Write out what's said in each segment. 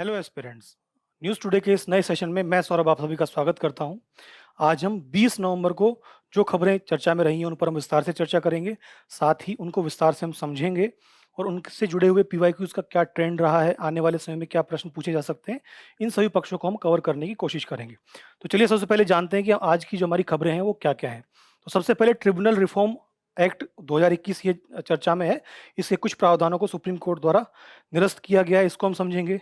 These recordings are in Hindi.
Hello aspirants. न्यूज़ टुडे के इस नए सेशन में मैं सौरभ आप सभी का स्वागत करता हूं। आज हम 20 नवंबर को जो खबरें चर्चा में रही हैं उन पर हम विस्तार से चर्चा करेंगे। साथ ही उनको विस्तार से हम समझेंगे और उनसे जुड़े हुए पीवाईक्यूज़ का क्या ट्रेंड रहा है, आने वाले समय में क्या प्रश्न पूछे जा सकते हैं, इन सभी पक्षों को हम कवर करने की कोशिश करेंगे। तो चलिए सबसे पहले जानते हैं कि आज की जो हमारी खबरें हैं वो क्या-क्या हैं। तो सबसे पहले ट्रिब्यूनल रिफॉर्म एक्ट 2021 ये चर्चा में है। इसके कुछ प्रावधानों को सुप्रीम कोर्ट द्वारा निरस्त किया गया है, इसको हम समझेंगे।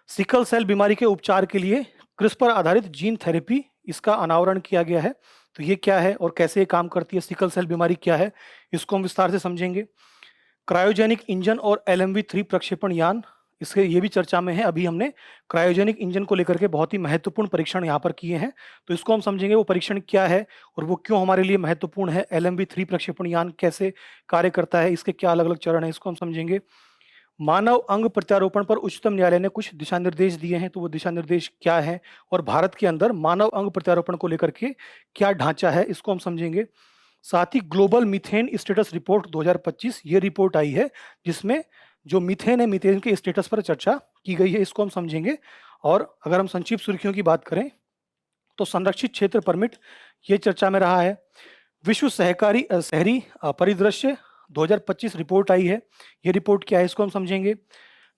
सिकल सेल बीमारी के उपचार के लिए क्रिस्पर आधारित जीन थेरेपी इसका अनावरण किया गया है। तो ये क्या है और कैसे ये काम करती है, सिकल सेल बीमारी क्या है, इसको हम विस्तार से समझेंगे। क्रायोजेनिक इंजन और LMV-3 प्रक्षेपण यान, इसके ये भी चर्चा में है। अभी हमने क्रायोजेनिक इंजन को लेकर के बहुत ही महत्वपूर्ण परीक्षण यहाँ पर किए हैं, तो इसको हम समझेंगे वो परीक्षण क्या है और वो क्यों हमारे लिए महत्वपूर्ण है। LMV-3 प्रक्षेपण यान कैसे कार्य करता है, इसके क्या अलग अलग चरण है, इसको हम समझेंगे। मानव अंग प्रत्यारोपण पर उच्चतम न्यायालय ने कुछ दिशा निर्देश दिए हैं, तो वो दिशा निर्देश क्या है और भारत के अंदर मानव अंग प्रत्यारोपण को लेकर के क्या ढांचा है, इसको हम समझेंगे। साथ ही ग्लोबल मीथेन स्टेटस रिपोर्ट 2025 ये रिपोर्ट आई है जिसमें जो मीथेन है, मीथेन के स्टेटस पर चर्चा की गई है, इसको हम समझेंगे। और अगर हम संक्षिप्त सुर्खियों की बात करें तो संरक्षित क्षेत्र परमिट ये चर्चा में रहा है। विश्व सहकारी शहरी परिदृश्य 2025 रिपोर्ट आई है, ये रिपोर्ट क्या है इसको हम समझेंगे।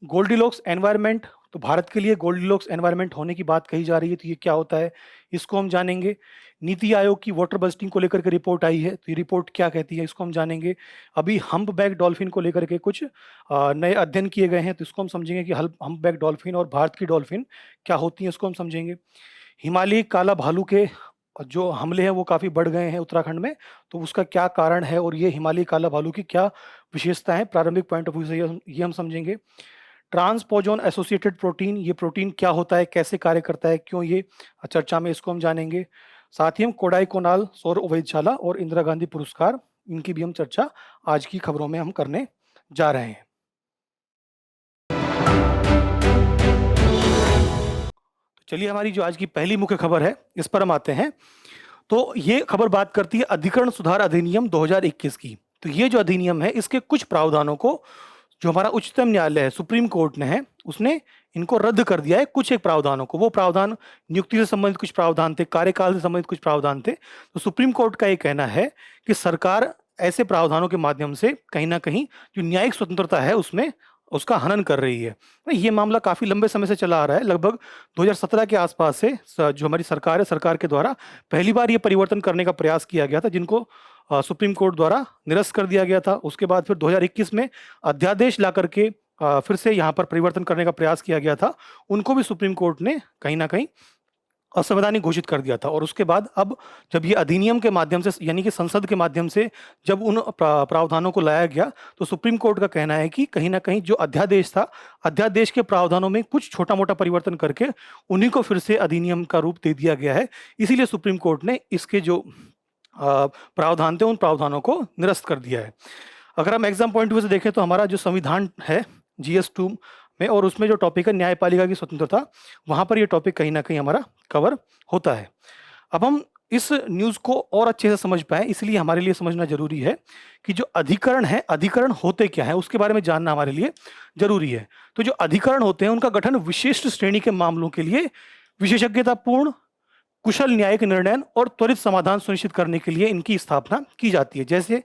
गोल्डीलॉक्स एनवायरनमेंट, तो भारत के लिए गोल्डीलॉक्स एनवायरनमेंट होने की बात कही जा रही है, तो ये क्या होता है इसको हम जानेंगे। नीति आयोग की वाटर बस्टिंग को लेकर के रिपोर्ट आई है, तो ये रिपोर्ट क्या कहती है इसको हम जानेंगे। अभी हम्प बैक डॉल्फिन को लेकर के कुछ नए अध्ययन किए गए हैं, तो इसको हम समझेंगे कि हम्प बैक डॉल्फिन और भारत की डॉल्फिन क्या होती है, इसको हम समझेंगे। हिमालयी काला भालू के जो हमले हैं वो काफ़ी बढ़ गए हैं उत्तराखंड में, तो उसका क्या कारण है और ये हिमालयी काला भालू की क्या विशेषता है प्रारंभिक पॉइंट ऑफ व्यू से, ये हम समझेंगे। ट्रांसपोजोन एसोसिएटेड प्रोटीन, ये प्रोटीन क्या होता है, कैसे कार्य करता है, क्यों ये चर्चा में, इसको हम जानेंगे। साथ ही हम कोडाईकोनाल सौर वेधशाला और इंदिरा गांधी पुरस्कार, इनकी भी हम चर्चा आज की खबरों में हम करने जा रहे हैं। चलिए हमारी जो आज की पहली मुख्य खबर है इस पर हम आते हैं। तो ये खबर बात करती है अधिकरण सुधार अधिनियम 2021 की। तो ये जो अधिनियम है इसके कुछ प्रावधानों को जो हमारा उच्चतम न्यायालय है, सुप्रीम कोर्ट ने है, उसने इनको रद्द कर दिया है। कुछ एक प्रावधानों को, वो प्रावधान नियुक्ति से संबंधित कुछ प्रावधान थे, कार्यकाल से संबंधित कुछ प्रावधान थे। तो सुप्रीम कोर्ट का ये कहना है कि सरकार ऐसे प्रावधानों के माध्यम से कहीं ना कहीं जो न्यायिक स्वतंत्रता है उसमें उसका हनन कर रही है। ये मामला काफी लंबे समय से चला आ रहा है, लगभग 2017 के आसपास से जो हमारी सरकार है, सरकार के द्वारा पहली बार ये परिवर्तन करने का प्रयास किया गया था, जिनको सुप्रीम कोर्ट द्वारा निरस्त कर दिया गया था। उसके बाद फिर 2021 में अध्यादेश ला करके फिर से यहाँ पर परिवर्तन करने का प्रयास किया गया था, उनको भी सुप्रीम कोर्ट ने कहीं ना कहीं असंवैधानिक घोषित कर दिया था। और उसके बाद अब जब ये अधिनियम के माध्यम से, यानी कि संसद के माध्यम से जब उन प्रावधानों को लाया गया, तो सुप्रीम कोर्ट का कहना है कि कहीं ना कहीं जो अध्यादेश था, अध्यादेश के प्रावधानों में कुछ छोटा मोटा परिवर्तन करके उन्हीं को फिर से अधिनियम का रूप दे दिया गया है। इसीलिए सुप्रीम कोर्ट ने इसके जो प्रावधान थे उन प्रावधानों को निरस्त कर दिया है। अगर हम एग्जाम पॉइंट ऑफ व्यू से देखें तो हमारा जो संविधान है GS2 में, और उसमें जो टॉपिक है न्यायपालिका की स्वतंत्रता, वहां पर ये टॉपिक कहीं ना कहीं हमारा कवर होता है। अब हम इस न्यूज़ को और अच्छे से समझ पाए, इसलिए हमारे लिए समझना जरूरी है कि जो अधिकरण है, अधिकरण होते क्या है, उसके बारे में जानना हमारे लिए जरूरी है। तो जो अधिकरण होते हैं उनका गठन विशिष्ट श्रेणी के मामलों के लिए विशेषज्ञतापूर्ण कुशल न्यायिक निर्णय और त्वरित समाधान सुनिश्चित करने के लिए इनकी स्थापना की जाती है। जैसे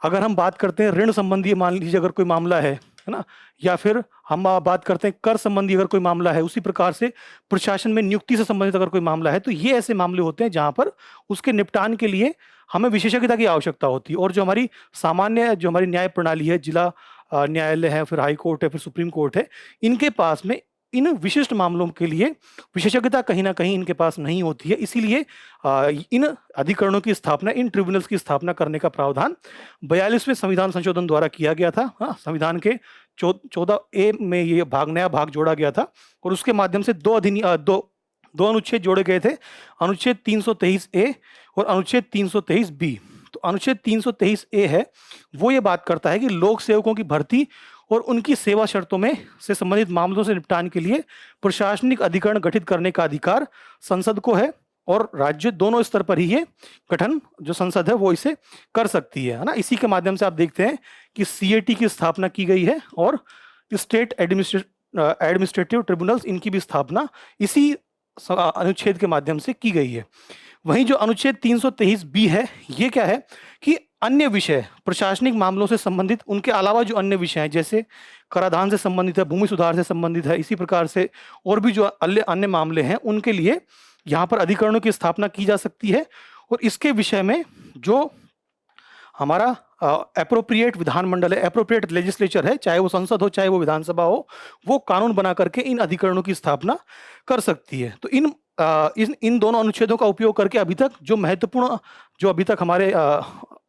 अगर हम बात करते हैं ऋण संबंधी, मान लीजिए अगर कोई मामला है ना, या फिर हम बात करते हैं कर संबंधी अगर कोई मामला है, उसी प्रकार से प्रशासन में नियुक्ति से संबंधित अगर कोई मामला है, तो ये ऐसे मामले होते हैं जहां पर उसके निपटान के लिए हमें विशेषज्ञता की आवश्यकता होती है। और जो हमारी सामान्य, जो हमारी न्याय प्रणाली है, जिला न्यायालय है, फिर हाई कोर्ट है, फिर सुप्रीम कोर्ट है, इनके पास में इन विशिष्ट मामलों के लिए विशेषज्ञता कहीं ना कहीं इनके पास नहीं होती है। इसीलिए इन अधिकरणों की स्थापना, इन ट्रिब्यूनल्स की स्थापना करने का प्रावधान 42वें संविधान संशोधन द्वारा किया गया था। संविधान के 14A में ये नया भाग जोड़ा गया था और उसके माध्यम से दो अनुच्छेद जोड़े गए थे, अनुच्छेद 323A और अनुच्छेद 323B। तो अनुच्छेद 323A है, वो ये बात करता है कि लोक सेवकों की भर्ती और उनकी सेवा शर्तों में से संबंधित मामलों से निपटान के लिए प्रशासनिक अधिकरण गठित करने का अधिकार संसद को है, और राज्य दोनों स्तर पर ही ये गठन जो संसद है वो इसे कर सकती है ना। इसी के माध्यम से आप देखते हैं कि CAT की स्थापना की गई है और स्टेट एडमिनिस्ट्रेटिव ट्रिब्यूनल्स, इनकी भी स्थापना इसी अनुच्छेद के माध्यम से की गई है। वहीं जो अनुच्छेद 323 बी है, ये क्या है कि अन्य विषय, प्रशासनिक मामलों से संबंधित, उनके अलावा जो अन्य विषय हैं, जैसे कराधान से संबंधित है, भूमि सुधार से संबंधित है, इसी प्रकार से और भी जो अन्य मामले हैं, उनके लिए यहाँ पर अधिकरणों की स्थापना की जा सकती है। और इसके विषय में जो हमारा एप्रोप्रिएट विधानमंडल है, एप्रोप्रिएट लेजिस्लेचर है, चाहे वो संसद हो चाहे वो विधानसभा हो, वो कानून बना करके इन अधिकरणों की स्थापना कर सकती है। तो इन दोनों अनुच्छेदों का उपयोग करके अभी तक जो महत्वपूर्ण, जो अभी तक हमारे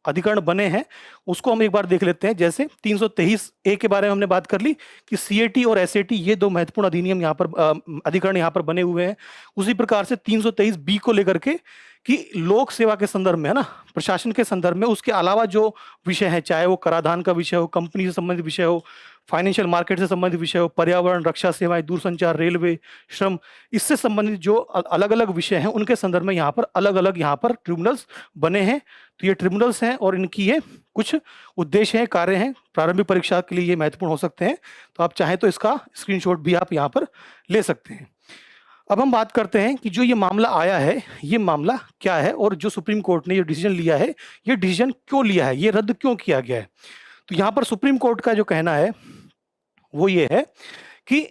अधिकरण बने हैं, उसको हम एक बार देख लेते हैं। जैसे 323 ए के बारे में हमने बात कर ली कि सीएटी और एसएटी, ये दो महत्वपूर्ण अधिनियम यहाँ पर, अधिकरण यहाँ पर बने हुए हैं। उसी प्रकार से 323 बी को लेकर के कि लोक सेवा के संदर्भ में, है ना, प्रशासन के संदर्भ में, उसके अलावा जो विषय है, चाहे वो कराधान का विषय हो, कंपनी से संबंधित विषय हो, फाइनेंशियल मार्केट से संबंधित विषय हो, पर्यावरण, रक्षा सेवाएं, दूरसंचार, रेलवे, श्रम, इससे संबंधित जो अलग अलग विषय हैं, उनके संदर्भ में यहाँ पर अलग अलग यहाँ पर ट्रिब्यूनल्स बने हैं। तो ये ट्रिब्यूनल्स हैं और इनकी ये कुछ उद्देश्य हैं, कार्य हैं, प्रारंभिक परीक्षा के लिए ये महत्वपूर्ण हो सकते हैं। तो आप चाहें तो इसका स्क्रीनशॉट भी आप यहाँ पर ले सकते हैं। अब हम बात करते हैं कि जो ये मामला आया है, ये मामला क्या है और जो सुप्रीम कोर्ट ने ये डिसीजन लिया है, ये डिसीजन क्यों लिया है, ये रद्द क्यों किया गया है। तो यहाँ पर सुप्रीम कोर्ट का जो कहना है वो ये है कि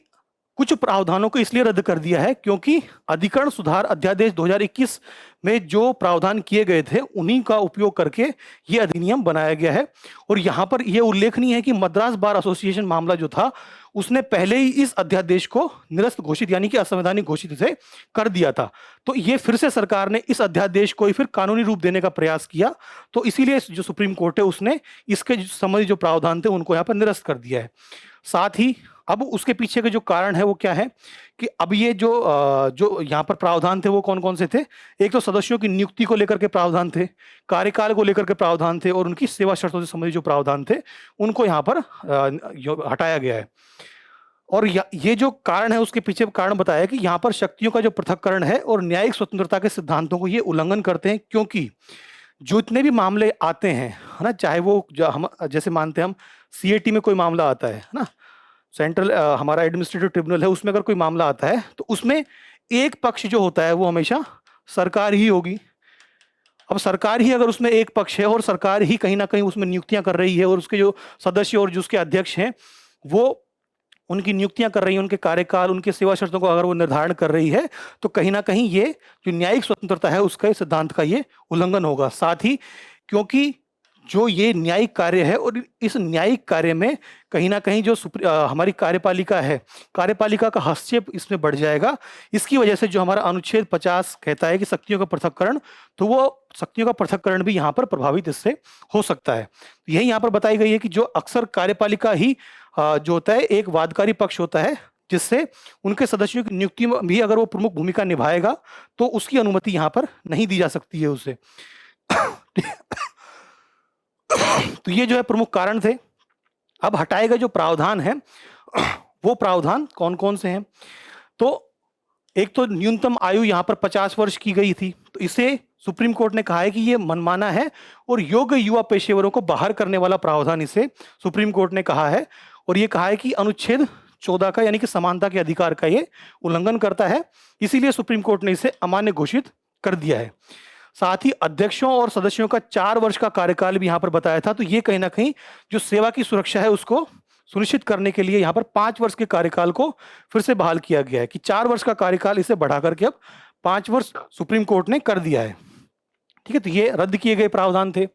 कुछ प्रावधानों को इसलिए रद्द कर दिया है क्योंकि अधिकरण सुधार अध्यादेश 2021 में जो प्रावधान किए गए थे, उन्हीं का उपयोग करके ये अधिनियम बनाया गया है। और यहाँ पर यह उल्लेखनीय है कि मद्रास बार एसोसिएशन मामला जो था, उसने पहले ही इस अध्यादेश को निरस्त घोषित, यानी कि असंवैधानिक घोषित से कर दिया था। तो ये फिर से सरकार ने इस अध्यादेश को ही फिर कानूनी रूप देने का प्रयास किया। तो इसीलिए जो सुप्रीम कोर्ट है, उसने इसके संबंधित जो प्रावधान थे उनको यहाँ पर निरस्त कर दिया है। साथ ही अब उसके पीछे के जो कारण है वो क्या है कि अब ये जो यहाँ पर प्रावधान थे वो कौन कौन से थे। एक तो सदस्यों की नियुक्ति को लेकर के प्रावधान थे, कार्यकाल को लेकर के प्रावधान थे, और उनकी सेवा शर्तों से संबंधित जो प्रावधान थे उनको यहाँ पर हटाया गया है। और ये जो कारण है, उसके पीछे कारण बताया कि यहाँ पर शक्तियों का जो पृथक्करण है और न्यायिक स्वतंत्रता के सिद्धांतों को ये उल्लंघन करते हैं। क्योंकि जो इतने भी मामले आते हैं, है ना, चाहे वो हम जैसे मानते हैं हम सीएटी में कोई मामला आता है ना, सेंट्रल हमारा एडमिनिस्ट्रेटिव ट्रिब्यूनल है, उसमें अगर कोई मामला आता है तो उसमें एक पक्ष जो होता है वो हमेशा सरकार ही होगी। अब सरकार ही अगर उसमें एक पक्ष है और सरकार ही कहीं ना कहीं उसमें नियुक्तियां कर रही है, और उसके जो सदस्य और जो उसके अध्यक्ष हैं वो उनकी नियुक्तियां कर रही हैं, उनके कार्यकाल, उनके सेवा शर्तों को अगर वो निर्धारण कर रही है, तो कहीं ना कहीं ये जो न्यायिक स्वतंत्रता है उसका सिद्धांत का ये उल्लंघन होगा। साथ ही क्योंकि जो ये न्यायिक कार्य है और इस न्यायिक कार्य में कहीं ना कहीं जो हमारी कार्यपालिका है, कार्यपालिका का हस्तक्षेप इसमें बढ़ जाएगा। इसकी वजह से जो हमारा अनुच्छेद 50 कहता है कि शक्तियों का पृथक्करण, तो वो शक्तियों का पृथक्करण भी यहाँ पर प्रभावित इससे हो सकता है। यही यहाँ पर बताई गई है कि जो अक्सर कार्यपालिका ही जो होता है एक वादकारी पक्ष होता है, जिससे उनके सदस्यों की नियुक्ति में भी अगर वो प्रमुख भूमिका निभाएगा तो उसकी अनुमति यहाँ पर नहीं दी जा सकती है उसे। तो ये जो है प्रमुख कारण थे। अब हटाए गए जो प्रावधान है वो प्रावधान कौन कौन से हैं। तो एक तो न्यूनतम आयु यहाँ पर 50 वर्ष की गई थी, तो इसे सुप्रीम कोर्ट ने कहा है कि ये मनमाना है और योग्य युवा पेशेवरों को बाहर करने वाला प्रावधान इसे सुप्रीम कोर्ट ने कहा है। और ये कहा है कि अनुच्छेद 14 का, यानी कि समानता के अधिकार का ये उल्लंघन करता है, इसीलिए सुप्रीम कोर्ट ने इसे अमान्य घोषित कर दिया है। साथ ही अध्यक्षों और सदस्यों का 4 वर्ष का कार्यकाल भी यहाँ पर बताया था। तो ये कहीं ना कहीं जो सेवा की सुरक्षा है उसको सुनिश्चित करने के लिए यहाँ पर 5 वर्ष के कार्यकाल को फिर से बहाल किया गया है कि 4 वर्ष का कार्यकाल इसे बढ़ा करके अब 5 वर्ष सुप्रीम कोर्ट ने कर दिया है। ठीक है, तो ये रद्द किए गए प्रावधान थे।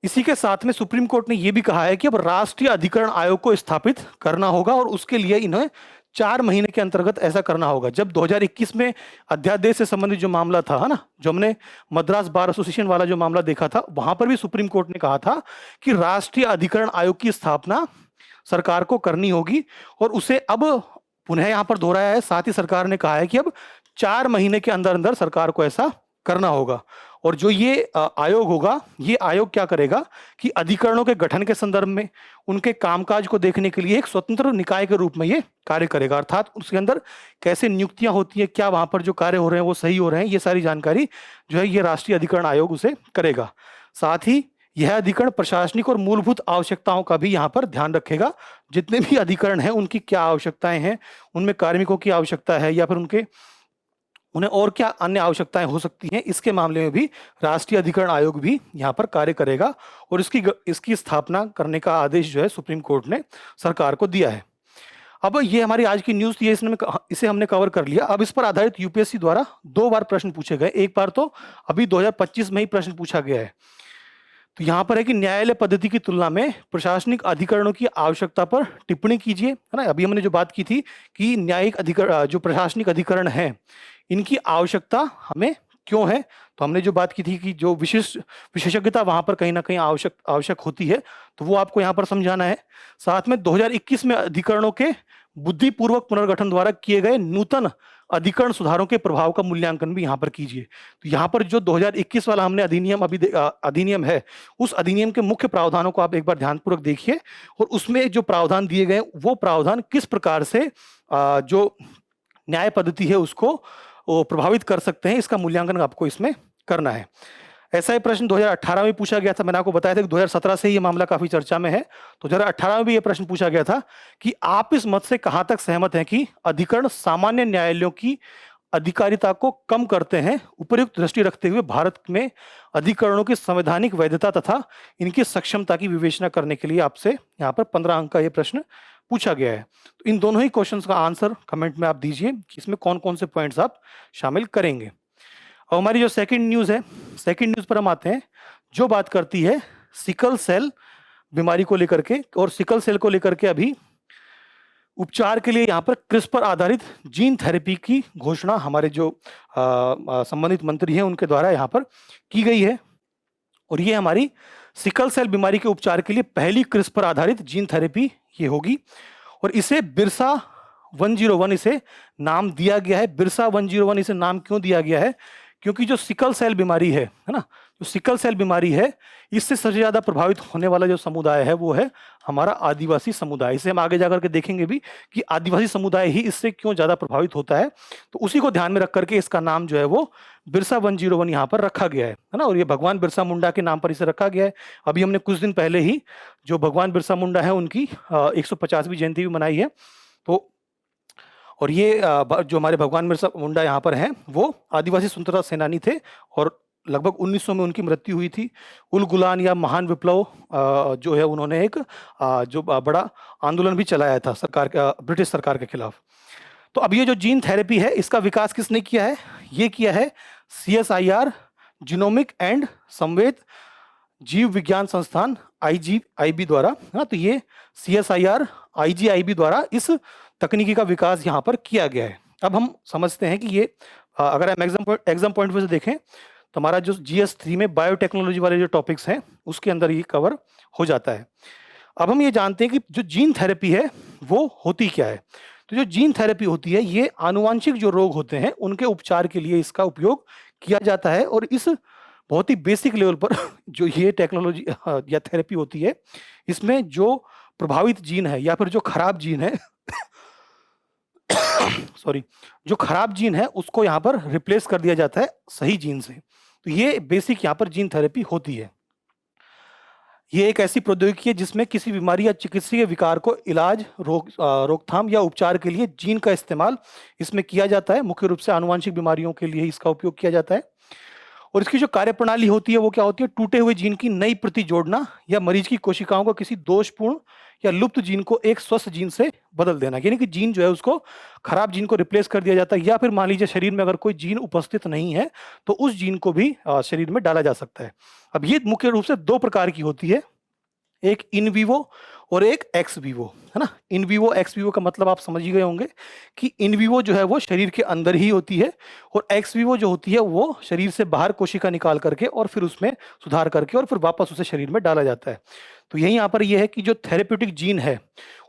इसी के साथ में सुप्रीम कोर्ट ने यह भी कहा है कि अब राष्ट्रीय अधिकरण आयोग को स्थापित करना होगा, और उसके लिए इन्हें 4 महीने के अंतर्गत ऐसा करना होगा। जब 2021 में अध्यादेश से संबंधित जो मामला था, है ना, जो हमने मद्रास बार एसोसिएशन वाला जो मामला देखा था, वहां पर भी सुप्रीम कोर्ट ने कहा था कि राष्ट्रीय अधिकरण आयोग की स्थापना सरकार को करनी होगी, और उसे अब पुनः यहां पर दोहराया है। साथ ही सरकार ने कहा है कि अब 4 महीने के अंदर अंदर सरकार को ऐसा करना होगा। और जो ये आयोग होगा, ये आयोग क्या करेगा कि अधिकरणों के गठन के संदर्भ में उनके कामकाज को देखने के लिए एक स्वतंत्र निकाय के रूप में ये कार्य करेगा। अर्थात उसके अंदर कैसे नियुक्तियां होती हैं, क्या वहां पर जो कार्य हो रहे हैं वो सही हो रहे हैं, ये सारी जानकारी जो है ये राष्ट्रीय अधिकरण आयोग उसे करेगा। साथ ही यह अधिकरण प्रशासनिक और मूलभूत आवश्यकताओं का भी यहाँ पर ध्यान रखेगा। जितने भी अधिकरण हैं उनकी क्या आवश्यकताएं हैं, उनमें कार्मिकों की आवश्यकता है या फिर उन्हें और क्या अन्य आवश्यकताएं हो सकती हैं, इसके मामले में भी राष्ट्रीय अधिकरण आयोग भी यहाँ पर कार्य करेगा और इसकी स्थापना करने का आदेश जो है सुप्रीम कोर्ट ने सरकार को दिया है। अब ये हमारी आज की न्यूज़ थी, इसे हमने कवर कर लिया। अब इस पर आधारित यूपीएससी द्वारा 2 बार प्रश्न पूछे गए। एक बार तो अभी 2025 में ही प्रश्न पूछा गया है। तो यहाँ पर है कि न्यायालय पद्धति की तुलना में प्रशासनिक अधिकरणों की आवश्यकता पर टिप्पणी कीजिए, है ना। अभी हमने जो बात की थी कि न्यायिक अधिकरण, जो प्रशासनिक अधिकरण है, इनकी आवश्यकता हमें क्यों है, तो हमने जो बात की थी कि जो विशेषज्ञता वहां पर कहीं ना कहीं आवश्यक होती है, तो वो आपको यहाँ पर समझाना है। साथ में 2021 में अधिकरणों के बुद्धिपूर्वक पुनर्गठन द्वारा किए गए नूतन अधिकरण सुधारों के प्रभाव का मूल्यांकन भी यहाँ पर कीजिए। तो यहाँ पर जो 2021 वाला हमने अधिनियम है, उस अधिनियम के मुख्य प्रावधानों को आप एक बार ध्यानपूर्वक देखिए और उसमें जो प्रावधान दिए गए वो प्रावधान किस प्रकार से जो न्याय पद्धति है उसको प्रभावित कर सकते हैं, इसका मूल्यांकन आपको इसमें करना है। ऐसा ही प्रश्न 2018 में पूछा गया था। मैंने आपको बताया था कि 2017 से ये मामला काफी चर्चा में है। तो 2018 में भी ये प्रश्न पूछा गया था कि आप इस मत से कहां तक सहमत हैं कि अधिकरण सामान्य न्यायालयों की अधिकारिता को कम करते हैं। उपयुक्त दृष्टि रखते हुए भारत में अधिकरणों की संवैधानिक वैधता तथा इनकी सक्षमता की विवेचना करने के लिए आपसे यहाँ पर 15 अंक का ये प्रश्न पूछा गया है। तो इन दोनों ही क्वेश्चंस का आंसर कमेंट में आप दीजिए कि इसमें कौन कौन से पॉइंट्स आप शामिल करेंगे। और हमारी जो सेकंड न्यूज़ है, सेकंड न्यूज़ पर हम आते हैं, जो बात करती है सिकल सेल बीमारी को लेकर के। और सिकल सेल को लेकर के अभी उपचार के लिए यहाँ पर क्रिस्पर आधारित जीन थेरेपी की घोषणा हमारे जो संबंधित मंत्री हैं उनके द्वारा यहाँ पर की गई है। और ये हमारी सिकल सेल बीमारी के उपचार के लिए पहली क्रिस्पर आधारित जीन थेरेपी ये होगी और इसे बिरसा 101 इसे नाम दिया गया है। बिरसा 101 इसे नाम क्यों दिया गया है, क्योंकि जो सिकल सेल बीमारी है ना, जो सिकल सेल बीमारी है, इससे सबसे ज्यादा प्रभावित होने वाला जो समुदाय है वो है हमारा आदिवासी समुदाय। इसे हम आगे जाकर के देखेंगे भी कि आदिवासी समुदाय ही इससे क्यों ज्यादा प्रभावित होता है। तो उसी को ध्यान में रख करके इसका नाम जो है वो बिरसा 101 यहाँ पर रखा गया है ना। और ये भगवान बिरसा मुंडा के नाम पर इसे रखा गया है। अभी हमने कुछ दिन पहले ही जो भगवान बिरसा मुंडा है उनकी 150वीं जयंती भी मनाई है। तो और ये जो हमारे भगवान बिरसा मुंडा यहाँ पर हैं वो आदिवासी स्वतंत्रता सेनानी थे और लगभग 1900 में उनकी मृत्यु हुई थी। उल गुलान या महान विप्लव जो है उन्होंने एक जो बड़ा आंदोलन भी चलाया था ब्रिटिश सरकार के खिलाफ। तो अब ये जो जीन थेरेपी है इसका विकास किसने किया है, ये किया है CSIR जीनोमिक एंड संवेद जीव विज्ञान संस्थान IGIB द्वारा, है ना। तो ये CSIR IGIB द्वारा इस तकनीकी का विकास यहाँ पर किया गया है। अब हम समझते हैं कि ये अगर हम एग्जाम पॉइंट से देखें तो हमारा जो GS3 में बायोटेक्नोलॉजी वाले जो टॉपिक्स हैं उसके अंदर ये कवर हो जाता है। अब हम ये जानते हैं कि जो जीन थेरेपी है वो होती क्या है। तो जो जीन थेरेपी होती है ये आनुवांशिक जो रोग होते हैं उनके उपचार के लिए इसका उपयोग किया जाता है। और इस बहुत ही बेसिक लेवल पर जो ये टेक्नोलॉजी या थेरेपी होती है इसमें जो प्रभावित जीन है या फिर जो खराब जीन है सॉरी, जो खराब जीन है उसको यहाँ पर रिप्लेस कर दिया जाता है सही जीन से। तो ये बेसिक यहाँ पर जीन थेरेपी होती है। ये एक ऐसी प्रौद्योगिकी है जिसमें किसी बीमारी या चिकित्सीय विकार को इलाज, रोकथाम या उपचार के लिए जीन का इस्तेमाल इसमें किया जाता है। मुख्य रूप से आनुवांशिक बीमारियों के लिए इसका उपयोग किया जाता है। और इसकी जो कार्यप्रणाली होती है वो क्या होती है, टूटे हुए जीन की नई प्रति जोड़ना या मरीज की कोशिकाओं को किसी दोषपूर्ण या लुप्त जीन को एक स्वस्थ जीन से बदल देना। यानी कि जीन जो है उसको, खराब जीन को रिप्लेस कर दिया जाता है। या फिर मान लीजिए शरीर में अगर कोई जीन उपस्थित नहीं है तो उस जीन को भी शरीर में डाला जा सकता है। अब ये मुख्य रूप से 2 प्रकार की होती है, एक इन विवो और एक एक्स विवो, है ना। इन विवो एक्स विवो का मतलब आप समझ ही गए होंगे कि इन विवो जो है वो शरीर के अंदर ही होती है और एक्स विवो जो होती है वो शरीर से बाहर कोशिका निकाल करके और फिर उसमें सुधार करके और फिर वापस उसे शरीर में डाला जाता है। तो यही यहाँ पर यह है कि जो थेरेप्यूटिक जीन है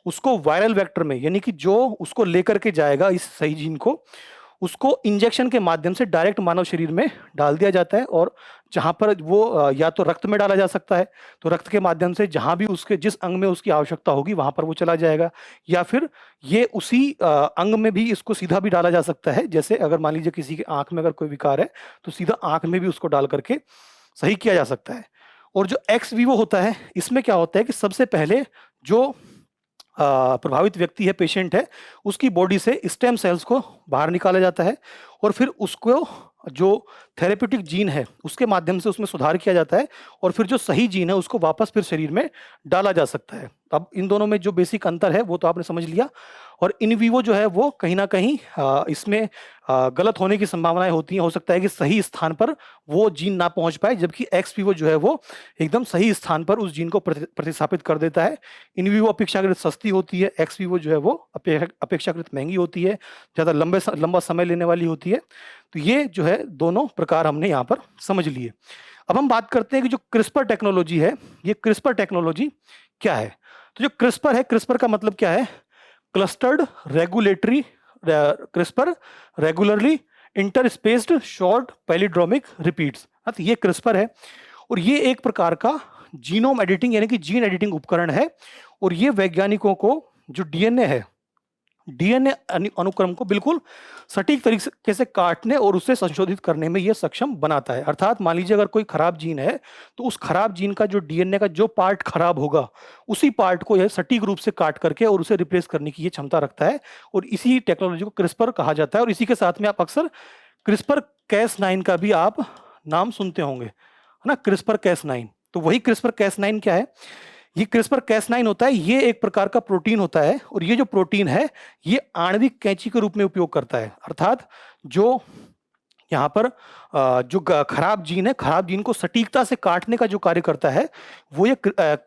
उसको वायरल वेक्टर में, यानी कि जो उसको लेकर के जाएगा इस सही जीन को, उसको इंजेक्शन के माध्यम से डायरेक्ट मानव शरीर में डाल दिया जाता है। और जहां पर वो या तो रक्त में डाला जा सकता है, तो रक्त के माध्यम से जहां भी उसके जिस अंग में उसकी आवश्यकता होगी वहां पर वो चला जाएगा, या फिर ये उसी अंग में भी इसको सीधा भी डाला जा सकता है। जैसे अगर मान लीजिए किसी की आंख में अगर कोई विकार है तो सीधा आंख में भी उसको डाल करके सही किया जा सकता है। और जो एक्स वीवो होता है, इसमें क्या होता है कि सबसे पहले जो प्रभावित व्यक्ति है, पेशेंट है, उसकी बॉडी से स्टेम सेल्स को बाहर निकाला जाता है और फिर उसको जो थेरेप्यूटिक जीन है उसके माध्यम से उसमें सुधार किया जाता है और फिर जो सही जीन है उसको वापस फिर शरीर में डाला जा सकता है। अब इन दोनों में जो बेसिक अंतर है वो तो आपने समझ लिया। और इन विवो जो है वो कहीं ना कहीं इसमें गलत होने की संभावनाएं होती हैं। हो सकता है कि सही स्थान पर वो जीन ना पहुंच पाए, जबकि एक्स विवो जो है वो एकदम सही स्थान पर उस जीन को प्रतिस्थापित कर देता है। इन विवो अपेक्षाकृत सस्ती होती है, एक्स विवो जो है वो अपेक्षाकृत महंगी होती है, ज़्यादा लंबा समय लेने वाली होती है। तो ये जो है दोनों प्रकार हमने यहाँ पर समझ लिए। अब हम बात करते हैं कि जो क्रिस्पर टेक्नोलॉजी है, ये क्रिस्पर टेक्नोलॉजी क्या है। तो जो क्रिस्पर है, क्रिस्पर का मतलब क्या है, clustered regulatory CRISPR regularly interspaced short palindromic repeats, तो ये क्रिस्पर है। और ये एक प्रकार का जीनोम एडिटिंग यानी कि जीन एडिटिंग उपकरण है। और ये वैज्ञानिकों को जो डीएनए है, डीएनए अनुक्रम को बिल्कुल सटीक तरीके से काटने और उसे संशोधित करने में यह सक्षम बनाता है। अर्थात मान लीजिए अगर कोई खराब जीन है तो उस खराब जीन का जो डीएनए का जो पार्ट खराब होगा उसी पार्ट को यह सटीक रूप से काट करके और उसे रिप्लेस करने की यह क्षमता रखता है। और इसी टेक्नोलॉजी को क्रिस्पर कहा जाता है। और इसी के साथ में आप अक्सर क्रिस्पर Cas9 का भी आप नाम सुनते होंगे, है ना, क्रिस्पर Cas9। तो वही क्रिस्पर Cas9 क्या है, ये क्रिस्पर Cas9 होता है, ये एक प्रकार का प्रोटीन होता है। और ये जो प्रोटीन है ये आणविक कैंची के रूप में उपयोग करता है। अर्थात जो यहाँ पर जो खराब जीन है, खराब जीन को सटीकता से काटने का जो कार्य करता है वो ये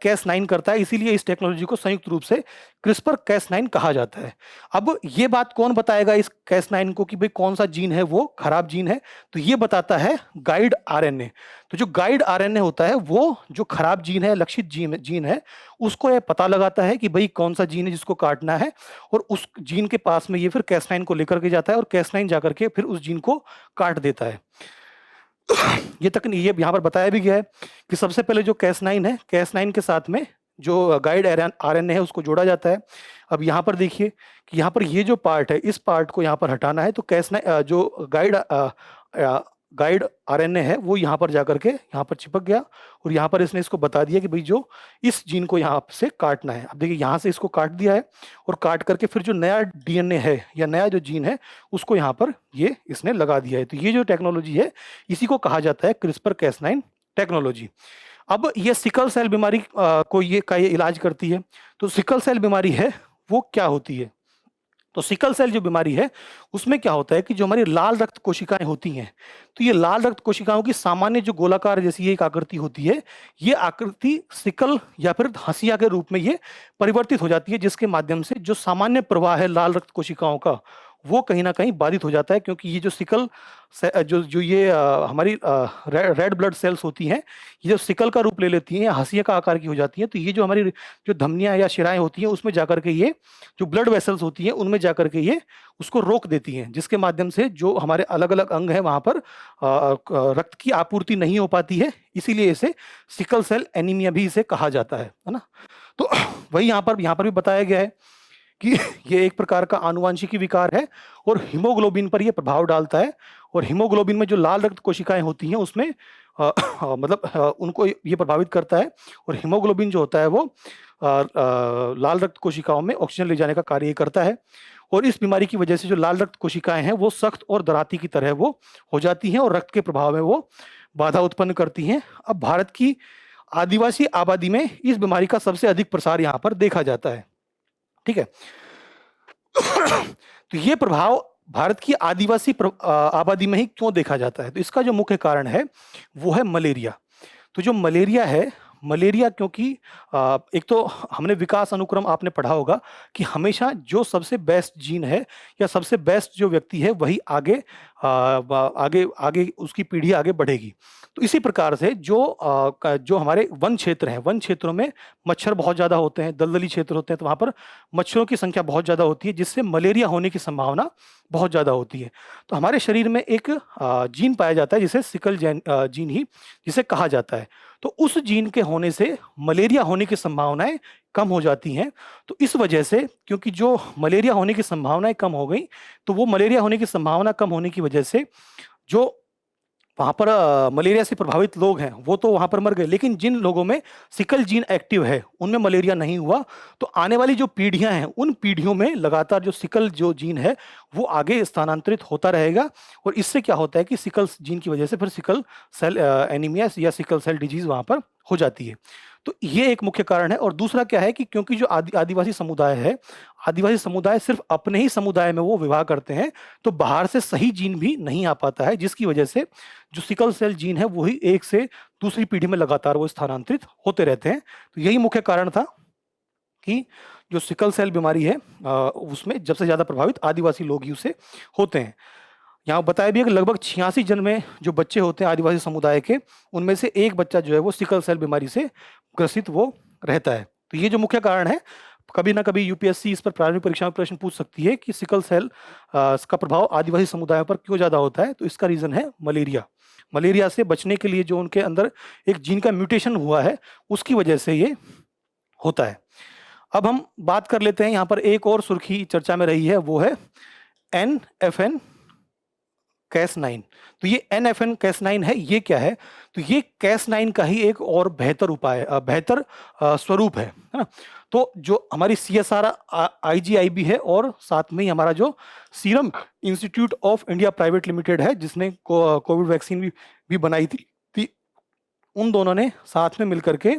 Cas9 करता है। इसीलिए इस टेक्नोलॉजी को संयुक्त रूप से क्रिस्पर Cas9 कहा जाता है। अब ये बात कौन बताएगा इस Cas9 को कि भाई कौन सा जीन है वो खराब जीन है, तो ये बताता है गाइड आरएनए। तो जो गाइड आरएनए होता है वो जो खराब जीन है, लक्षित जीन है, उसको यह पता लगाता है कि भाई कौन सा जीन है जिसको काटना है। और उस जीन के पास में ये फिर Cas9 को लेकर के जाता है और Cas9 जाकर के फिर उस जीन को काट देता है। ये तकनीक ये यहाँ पर बताया भी गया है कि सबसे पहले जो Cas9 है, Cas9 के साथ में जो गाइड आरएनए है उसको जोड़ा जाता है। अब यहाँ पर देखिए कि यहाँ पर ये जो पार्ट है, इस पार्ट को यहाँ पर हटाना है। तो Cas9 जो गाइड आरएनए है वो यहाँ पर जाकर के यहाँ पर चिपक गया और यहाँ पर इसने इसको बता दिया कि भाई जो इस जीन को यहाँ से काटना है। अब देखिए यहाँ से इसको काट दिया है और काट करके फिर जो नया डीएनए है या नया जो जीन है उसको यहाँ पर ये इसने लगा दिया है। तो ये जो टेक्नोलॉजी है इसी को कहा जाता है क्रिस्पर Cas9 टेक्नोलॉजी। अब ये सिकल सेल बीमारी को ये इलाज करती है। तो सिकल सेल बीमारी है वो क्या होती है, तो सिकल सेल जो बीमारी है उसमें क्या होता है कि जो हमारी लाल रक्त कोशिकाएं होती हैं, तो ये लाल रक्त कोशिकाओं की सामान्य जो गोलाकार जैसी एक आकृति होती है, ये आकृति सिकल या फिर हंसिया के रूप में ये परिवर्तित हो जाती है, जिसके माध्यम से जो सामान्य प्रवाह है लाल रक्त कोशिकाओं का वो कहीं ना कहीं बाधित हो जाता है। क्योंकि ये जो सिकल जो जो ये हमारी रेड ब्लड सेल्स होती हैं, ये जो सिकल का रूप ले लेती हैं या हंसिया का आकार की हो जाती हैं, तो ये जो हमारी जो धमनियां या शिराएं होती हैं उसमें जाकर के ये जो ब्लड वेसल्स होती हैं उनमें जाकर के ये उसको रोक देती हैं, जिसके माध्यम से जो हमारे अलग अलग अंग हैं वहां पर रक्त की आपूर्ति नहीं हो पाती है। इसीलिए इसे सिकल सेल एनीमिया भी इसे कहा जाता है ना। तो वही यहाँ पर भी बताया गया है कि ये एक प्रकार का आनुवंशिकी विकार है और हीमोग्लोबिन पर यह प्रभाव डालता है। और हीमोग्लोबिन में जो लाल रक्त कोशिकाएं होती हैं उसमें मतलब उनको ये प्रभावित करता है। और हीमोग्लोबिन जो होता है वो लाल रक्त कोशिकाओं में ऑक्सीजन ले जाने का कार्य करता है। और इस बीमारी की वजह से जो लाल रक्त कोशिकाएं हैं वो सख्त और दराती की तरह वो हो जाती हैं और रक्त के प्रभाव में वो बाधा उत्पन्न करती हैं। अब भारत की आदिवासी आबादी में इस बीमारी का सबसे अधिक प्रसार यहाँ पर देखा जाता है। ठीक है। तो ये प्रभाव भारत की आदिवासी आबादी में ही क्यों देखा जाता है, तो इसका जो मुख्य कारण है वो है मलेरिया। तो जो मलेरिया है, मलेरिया क्योंकि एक तो हमने विकास अनुक्रम आपने पढ़ा होगा कि हमेशा जो सबसे बेस्ट जीन है या सबसे बेस्ट जो व्यक्ति है वही आगे आगे आगे उसकी पीढ़ी आगे बढ़ेगी। तो इसी प्रकार से जो हमारे वन क्षेत्र हैं, वन क्षेत्रों में मच्छर बहुत ज़्यादा होते हैं, दलदली क्षेत्र होते हैं, तो वहाँ पर मच्छरों की संख्या बहुत ज़्यादा होती है, जिससे मलेरिया होने की संभावना बहुत ज़्यादा होती है। तो हमारे शरीर में एक जीन पाया जाता है जिसे सिकल जीन ही जिसे कहा जाता है। तो उस जीन के होने से मलेरिया होने की संभावनाएं कम हो जाती हैं। तो इस वजह से क्योंकि जो मलेरिया होने की संभावनाएं कम हो गई, तो वो मलेरिया होने की संभावना कम होने की वजह से जो वहाँ पर मलेरिया से प्रभावित लोग हैं वो तो वहाँ पर मर गए, लेकिन जिन लोगों में सिकल जीन एक्टिव है उनमें मलेरिया नहीं हुआ। तो आने वाली जो पीढ़ियां हैं उन पीढ़ियों में लगातार जो सिकल जो जीन है वो आगे स्थानांतरित होता रहेगा। और इससे क्या होता है कि सिकल जीन की वजह से फिर सिकल सेल एनीमिया या सिकल सेल डिजीज वहाँ पर हो जाती है। तो ये एक मुख्य कारण है। और दूसरा क्या है कि क्योंकि जो आदिवासी समुदाय है, आदिवासी समुदाय सिर्फ अपने ही समुदाय में वो विवाह करते हैं, तो बाहर से सही जीन भी नहीं आ पाता है, जिसकी वजह से जो सिकल सेल जीन है वही एक से दूसरी पीढ़ी में लगातार वो स्थानांतरित होते रहते हैं। तो यही मुख्य कारण था कि जो सिकल सेल बीमारी है उसमें सबसे ज्यादा प्रभावित आदिवासी लोग ही उसे होते हैं। यहाँ बताया भी है कि लगभग 86 जन में जो बच्चे होते हैं आदिवासी समुदाय के, उनमें से एक बच्चा जो है वो सिकल सेल बीमारी से ग्रसित वो रहता है। तो ये जो मुख्य कारण है, कभी ना कभी यूपीएससी इस पर प्रारंभिक परीक्षा में प्रश्न पूछ सकती है कि सिकल सेल का प्रभाव आदिवासी समुदायों पर क्यों ज्यादा होता है। तो इसका रीजन है मलेरिया। मलेरिया से बचने के लिए जो उनके अंदर एक जीन का म्यूटेशन हुआ है उसकी वजह से ये होता है। अब हम बात कर लेते हैं, यहाँ पर एक और सुर्खी चर्चा में रही है, वो है NFN Cas9। तो ये NFN Cas9 है, ये क्या है? तो ये Cas9 का ही एक और बेहतर उपाय बेहतर स्वरूप है ना। तो जो हमारी CSR IGIB है और साथ में ही हमारा जो serum institute of India private limited है जिसने कोविड वैक्सीन भी बनाई थी, उन दोनों ने साथ में मिलकर के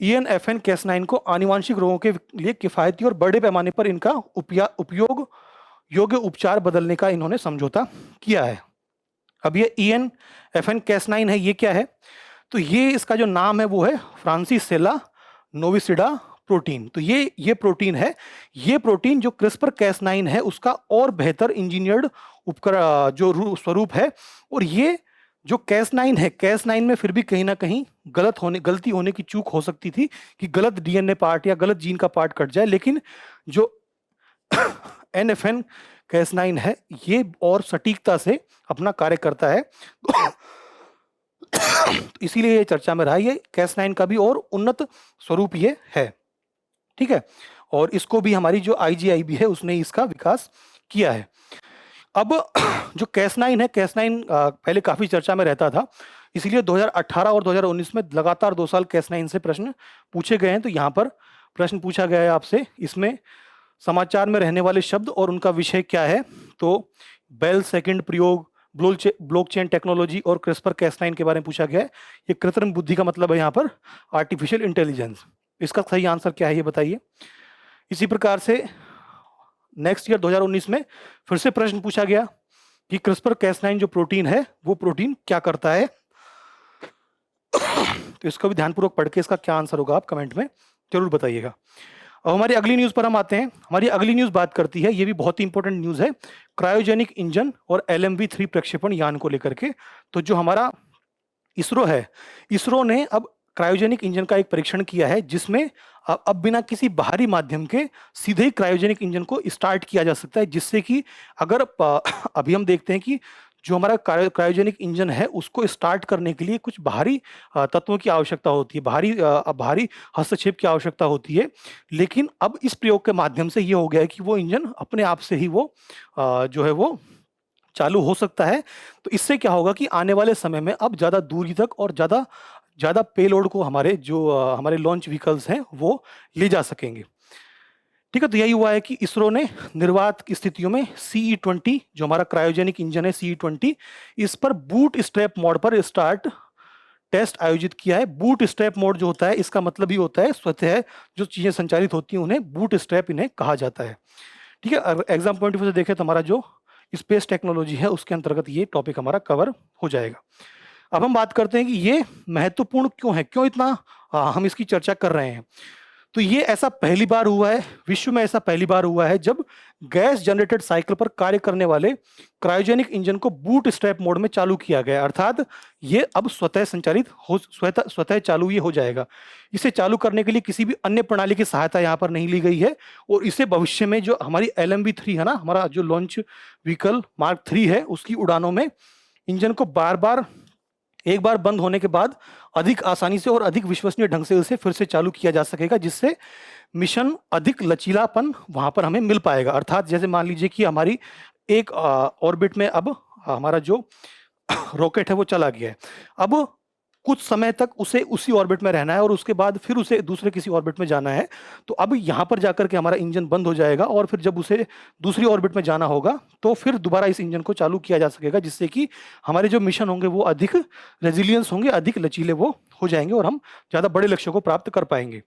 ENFN Cas9 को आनुवांशिक रोगों के लिए किफायती और बड़े पैमाने पर इनका उपयोग योग्य उपचार बदलने का इन्होंने समझौता किया है। अब ये ENFN Cas9 है, ये क्या है? तो ये इसका जो नाम है वो है फ्रांसिसेला नोविसिडा प्रोटीन। तो ये प्रोटीन है, ये प्रोटीन जो क्रिस्पर Cas9 है उसका और बेहतर इंजीनियर्ड उपकरण जो स्वरूप है। और ये जो Cas9 है, Cas9 में फिर भी कहीं ना कहीं गलती होने की चूक हो सकती थी कि गलत DNA पार्ट या गलत जीन का पार्ट कट जाए, लेकिन जो NFN Cas9 है ये और सटीकता से अपना कार्य करता है। तो इसीलिए ये चर्चा में रहा, ये Cas9 का भी और उन्नत स्वरूप ये है। ठीक है, और इसको भी हमारी जो IGIB है उसने इसका विकास किया है। अब जो Cas9 है, Cas9 पहले काफी चर्चा में रहता था, इसीलिए 2018 और 2019 में लगातार 2 साल Cas9 से प्रश्न पूछे गए हैं। तो यहाँ पर प्रश्न पूछा गया है आपसे, इसमें समाचार में रहने वाले शब्द और उनका विषय क्या है। तो बेल सेकंड प्रयोग, ब्लॉकचेन टेक्नोलॉजी और क्रिस्पर Cas9 के बारे में पूछा गया है। ये कृत्रिम बुद्धि का मतलब है यहाँ पर आर्टिफिशियल इंटेलिजेंस। इसका सही आंसर क्या है ये बताइए। इसी प्रकार से नेक्स्ट ईयर 2019 में फिर से प्रश्न पूछा गया कि क्रिस्पर Cas9 जो प्रोटीन है वो प्रोटीन क्या करता है। तो इसको भी ध्यानपूर्वक पढ़ के इसका क्या आंसर होगा आप कमेंट में जरूर बताइएगा। अब हमारी अगली न्यूज पर हम आते हैं। हमारी अगली न्यूज बात करती है, ये भी बहुत ही इंपॉर्टेंट न्यूज है, क्रायोजेनिक इंजन और LMV3 प्रक्षेपण यान को लेकर के। तो जो हमारा इसरो है, इसरो ने अब क्रायोजेनिक इंजन का एक परीक्षण किया है जिसमें अब बिना किसी बाहरी माध्यम के सीधे ही क्रायोजेनिक इंजन को स्टार्ट किया जा सकता है, जिससे कि अगर अभी हम देखते हैं कि जो हमारा क्रायोजेनिक इंजन है उसको स्टार्ट करने के लिए कुछ बाहरी तत्वों की आवश्यकता होती है, बाहरी हस्तक्षेप की आवश्यकता होती है। लेकिन अब इस प्रयोग के माध्यम से ये हो गया है कि वो इंजन अपने आप से ही वो जो है वो चालू हो सकता है। तो इससे क्या होगा कि आने वाले समय में अब ज़्यादा दूरी तक और ज़्यादा पेलोड को हमारे लॉन्च व्हीकल्स हैं वो ले जा सकेंगे। ठीक है, तो यही हुआ है कि इसरो ने निर्वात की स्थितियों में CE-20 जो हमारा क्रायोजेनिक इंजन है CE-20, इस पर बूट स्ट्रैप मोड पर स्टार्ट टेस्ट आयोजित किया है। बूट स्ट्रैप मोड जो होता है इसका मतलब ही होता है स्वतः जो चीजें संचालित होती हैं उन्हें बूट स्ट्रैप इन्हें कहा जाता है। ठीक है, अगर एग्जाम पॉइंट ऑफ व्यू से देखें तो हमारा जो स्पेस टेक्नोलॉजी है उसके अंतर्गत ये टॉपिक हमारा कवर हो जाएगा। अब हम बात करते हैं कि ये महत्वपूर्ण क्यों है, क्यों इतना हम इसकी चर्चा कर रहे हैं। तो ये ऐसा पहली बार हुआ है, विश्व में ऐसा पहली बार हुआ है जब गैस जनरेटेड साइकिल पर कार्य करने वाले क्रायोजेनिक इंजन को बूट स्ट्रैप मोड में चालू किया गया। अर्थात ये अब स्वतः संचालित हो, स्वतः चालू ये हो जाएगा। इसे चालू करने के लिए किसी भी अन्य प्रणाली की सहायता यहाँ पर नहीं ली गई है। और इसे भविष्य में जो हमारी LMV3 है ना, हमारा जो लॉन्च व्हीकल मार्क 3 है, उसकी उड़ानों में इंजन को एक बार बंद होने के बाद अधिक आसानी से और अधिक विश्वसनीय ढंग से उसे फिर से चालू किया जा सकेगा, जिससे मिशन अधिक लचीलापन वहां पर हमें मिल पाएगा। अर्थात जैसे मान लीजिए कि हमारी एक ऑर्बिट में अब हमारा जो रॉकेट है वो चला गया है। अब कुछ समय तक उसे उसी ऑर्बिट में रहना है और उसके बाद फिर उसे दूसरे किसी ऑर्बिट में जाना है। तो अब यहाँ पर जाकर के हमारा इंजन बंद हो जाएगा और फिर जब उसे दूसरी ऑर्बिट में जाना होगा तो फिर दोबारा इस इंजन को चालू किया जा सकेगा, जिससे कि हमारे जो मिशन होंगे वो अधिक रेजिलियंस होंगे, अधिक लचीले वो हो जाएंगे और हम ज़्यादा बड़े लक्ष्यों को प्राप्त कर पाएंगे।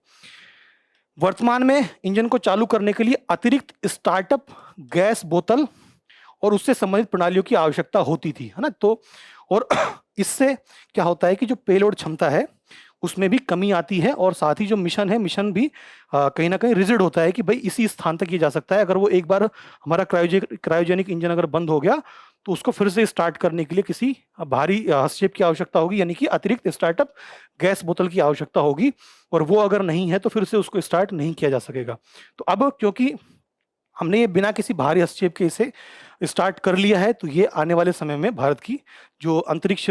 वर्तमान में इंजन को चालू करने के लिए अतिरिक्त स्टार्टअप गैस बोतल और उससे संबंधित प्रणालियों की आवश्यकता होती थी, है ना। तो और इससे क्या होता है कि जो पेलोड क्षमता है उसमें भी कमी आती है और साथ ही जो मिशन है, मिशन भी कहीं ना कहीं रिजिड होता है कि भाई इसी स्थान तक ये जा सकता है। अगर वो एक बार हमारा क्रायोजेनिक इंजन अगर बंद हो गया तो उसको फिर से स्टार्ट करने के लिए किसी भारी हस्तक्षेप की आवश्यकता होगी, यानी कि अतिरिक्त स्टार्टअप गैस बोतल की आवश्यकता होगी, और वो अगर नहीं है तो फिर से उसको स्टार्ट नहीं किया जा सकेगा। तो अब क्योंकि हमने ये बिना किसी भारी हस्तक्षेप के इसे स्टार्ट कर लिया है, तो ये आने वाले समय में भारत की जो अंतरिक्ष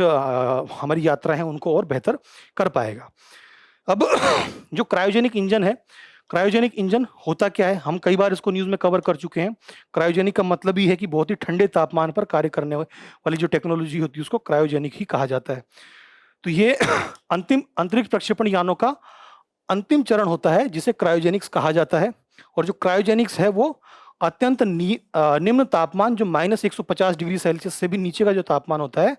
हमारी यात्रा है उनको और बेहतर कर पाएगा। अब जो क्रायोजेनिक इंजन है, क्रायोजेनिक इंजन होता क्या है, हम कई बार इसको न्यूज़ में कवर कर चुके हैं। क्रायोजेनिक का मतलब ही है कि बहुत ही ठंडे तापमान पर कार्य करने वाली जो टेक्नोलॉजी होती है उसको क्रायोजेनिक ही कहा जाता है। तो ये अंतिम अंतरिक्ष प्रक्षेपण यानों का अंतिम चरण होता है जिसे क्रायोजेनिक्स कहा जाता है। और जो क्रायोजेनिक्स है वो अत्यंत निम्न तापमान, जो -150 डिग्री सेल्सियस से भी नीचे का जो तापमान होता है,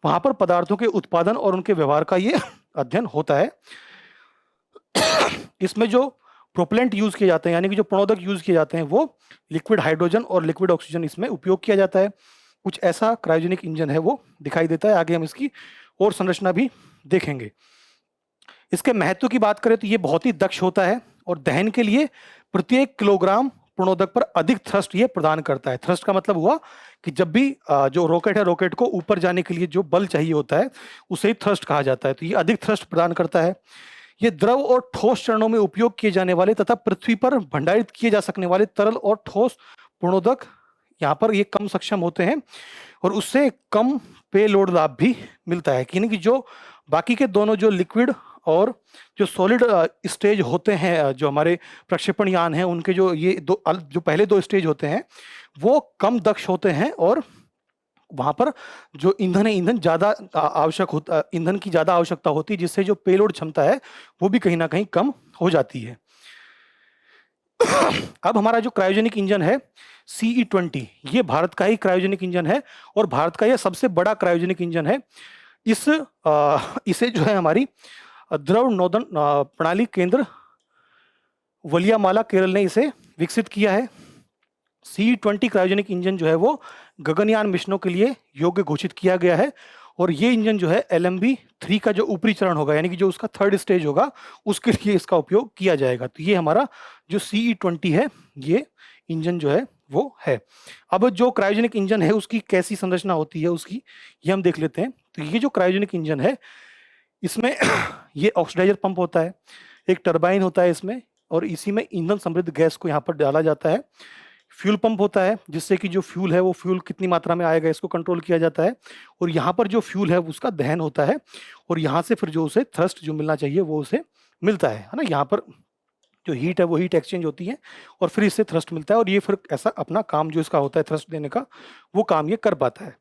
वहां पर पदार्थों के उत्पादन और उनके व्यवहार का ये अध्ययन होता है। इसमें जो प्रोपेलेंट यूज किए जाते हैं, यानी कि जो प्रणोदक यूज किए जाते हैं, वो लिक्विड हाइड्रोजन और लिक्विड ऑक्सीजन इसमें उपयोग किया जाता है। कुछ ऐसा क्रायोजेनिक इंजन है वो दिखाई देता है। आगे हम इसकी और संरचना भी देखेंगे। इसके महत्व की बात करें तो ये बहुत ही दक्ष होता है और दहन के लिए प्रत्येक किलोग्राम प्रणोदक पर अधिक थ्रस्ट ये प्रदान करता है। थ्रस्ट का मतलब हुआ कि जब भी जो रॉकेट है, रॉकेट को ऊपर जाने के लिए जो बल चाहिए होता है उसे ही थ्रस्ट कहा जाता है। तो ये अधिक थ्रस्ट प्रदान करता है। ये द्रव और ठोस चरणों में उपयोग किए जाने वाले तथा पृथ्वी पर भंडारित किए जा सकने वाले तरल और ठोस प्रणोदक यहाँ पर ये कम सक्षम होते हैं और उससे कम पे लोड लाभ भी मिलता है। यानी कि जो बाकी के दोनों जो लिक्विड और जो सॉलिड स्टेज होते हैं, जो हमारे प्रक्षेपण यान हैं, उनके जो ये जो पहले दो स्टेज होते हैं वो कम दक्ष होते हैं और वहां पर जो ईंधन है, ईंधन ज्यादा आवश्यक होता, ईंधन की ज्यादा आवश्यकता होती है, जिससे जो पेलोड क्षमता है वो भी कहीं ना कहीं कम हो जाती है। अब हमारा जो क्रायोजेनिक इंजन है CE-20, ये भारत का ही क्रायोजेनिक इंजन है और भारत का यह सबसे बड़ा क्रायोजेनिक इंजन है। इसे जो है हमारी द्रव नौदन प्रणाली केंद्र वलियामाला केरल ने इसे विकसित किया है। CE-20 क्रायोजेनिक इंजन जो है वो गगनयान मिशनों के लिए योग्य घोषित किया गया है और ये इंजन जो है LMB-3 का जो ऊपरी चरण होगा, यानी कि जो उसका थर्ड स्टेज होगा, उसके लिए इसका उपयोग किया जाएगा। तो ये हमारा जो CE-20 है, ये इंजन जो है वो है। अब जो क्रायोजेनिक इंजन है उसकी कैसी संरचना होती है उसकी ये हम देख लेते हैं। तो ये जो क्रायोजेनिक इंजन है इसमें ये ऑक्सीडाइजर पंप होता है, एक टरबाइन होता है इसमें, और इसी में ईंधन समृद्ध गैस को यहाँ पर डाला जाता है। फ्यूल पंप होता है जिससे कि जो फ्यूल है वो फ्यूल कितनी मात्रा में आएगा इसको कंट्रोल किया जाता है, और यहाँ पर जो फ्यूल है उसका दहन होता है और यहाँ से फिर जो उसे थ्रस्ट जो मिलना चाहिए वो उसे मिलता है ना। यहाँ पर जो हीट है वो हीट एक्सचेंज होती है और फिर इससे थ्रस्ट मिलता है और ये फिर ऐसा अपना काम जो इसका होता है थ्रस्ट देने का, वो काम ये कर पाता है।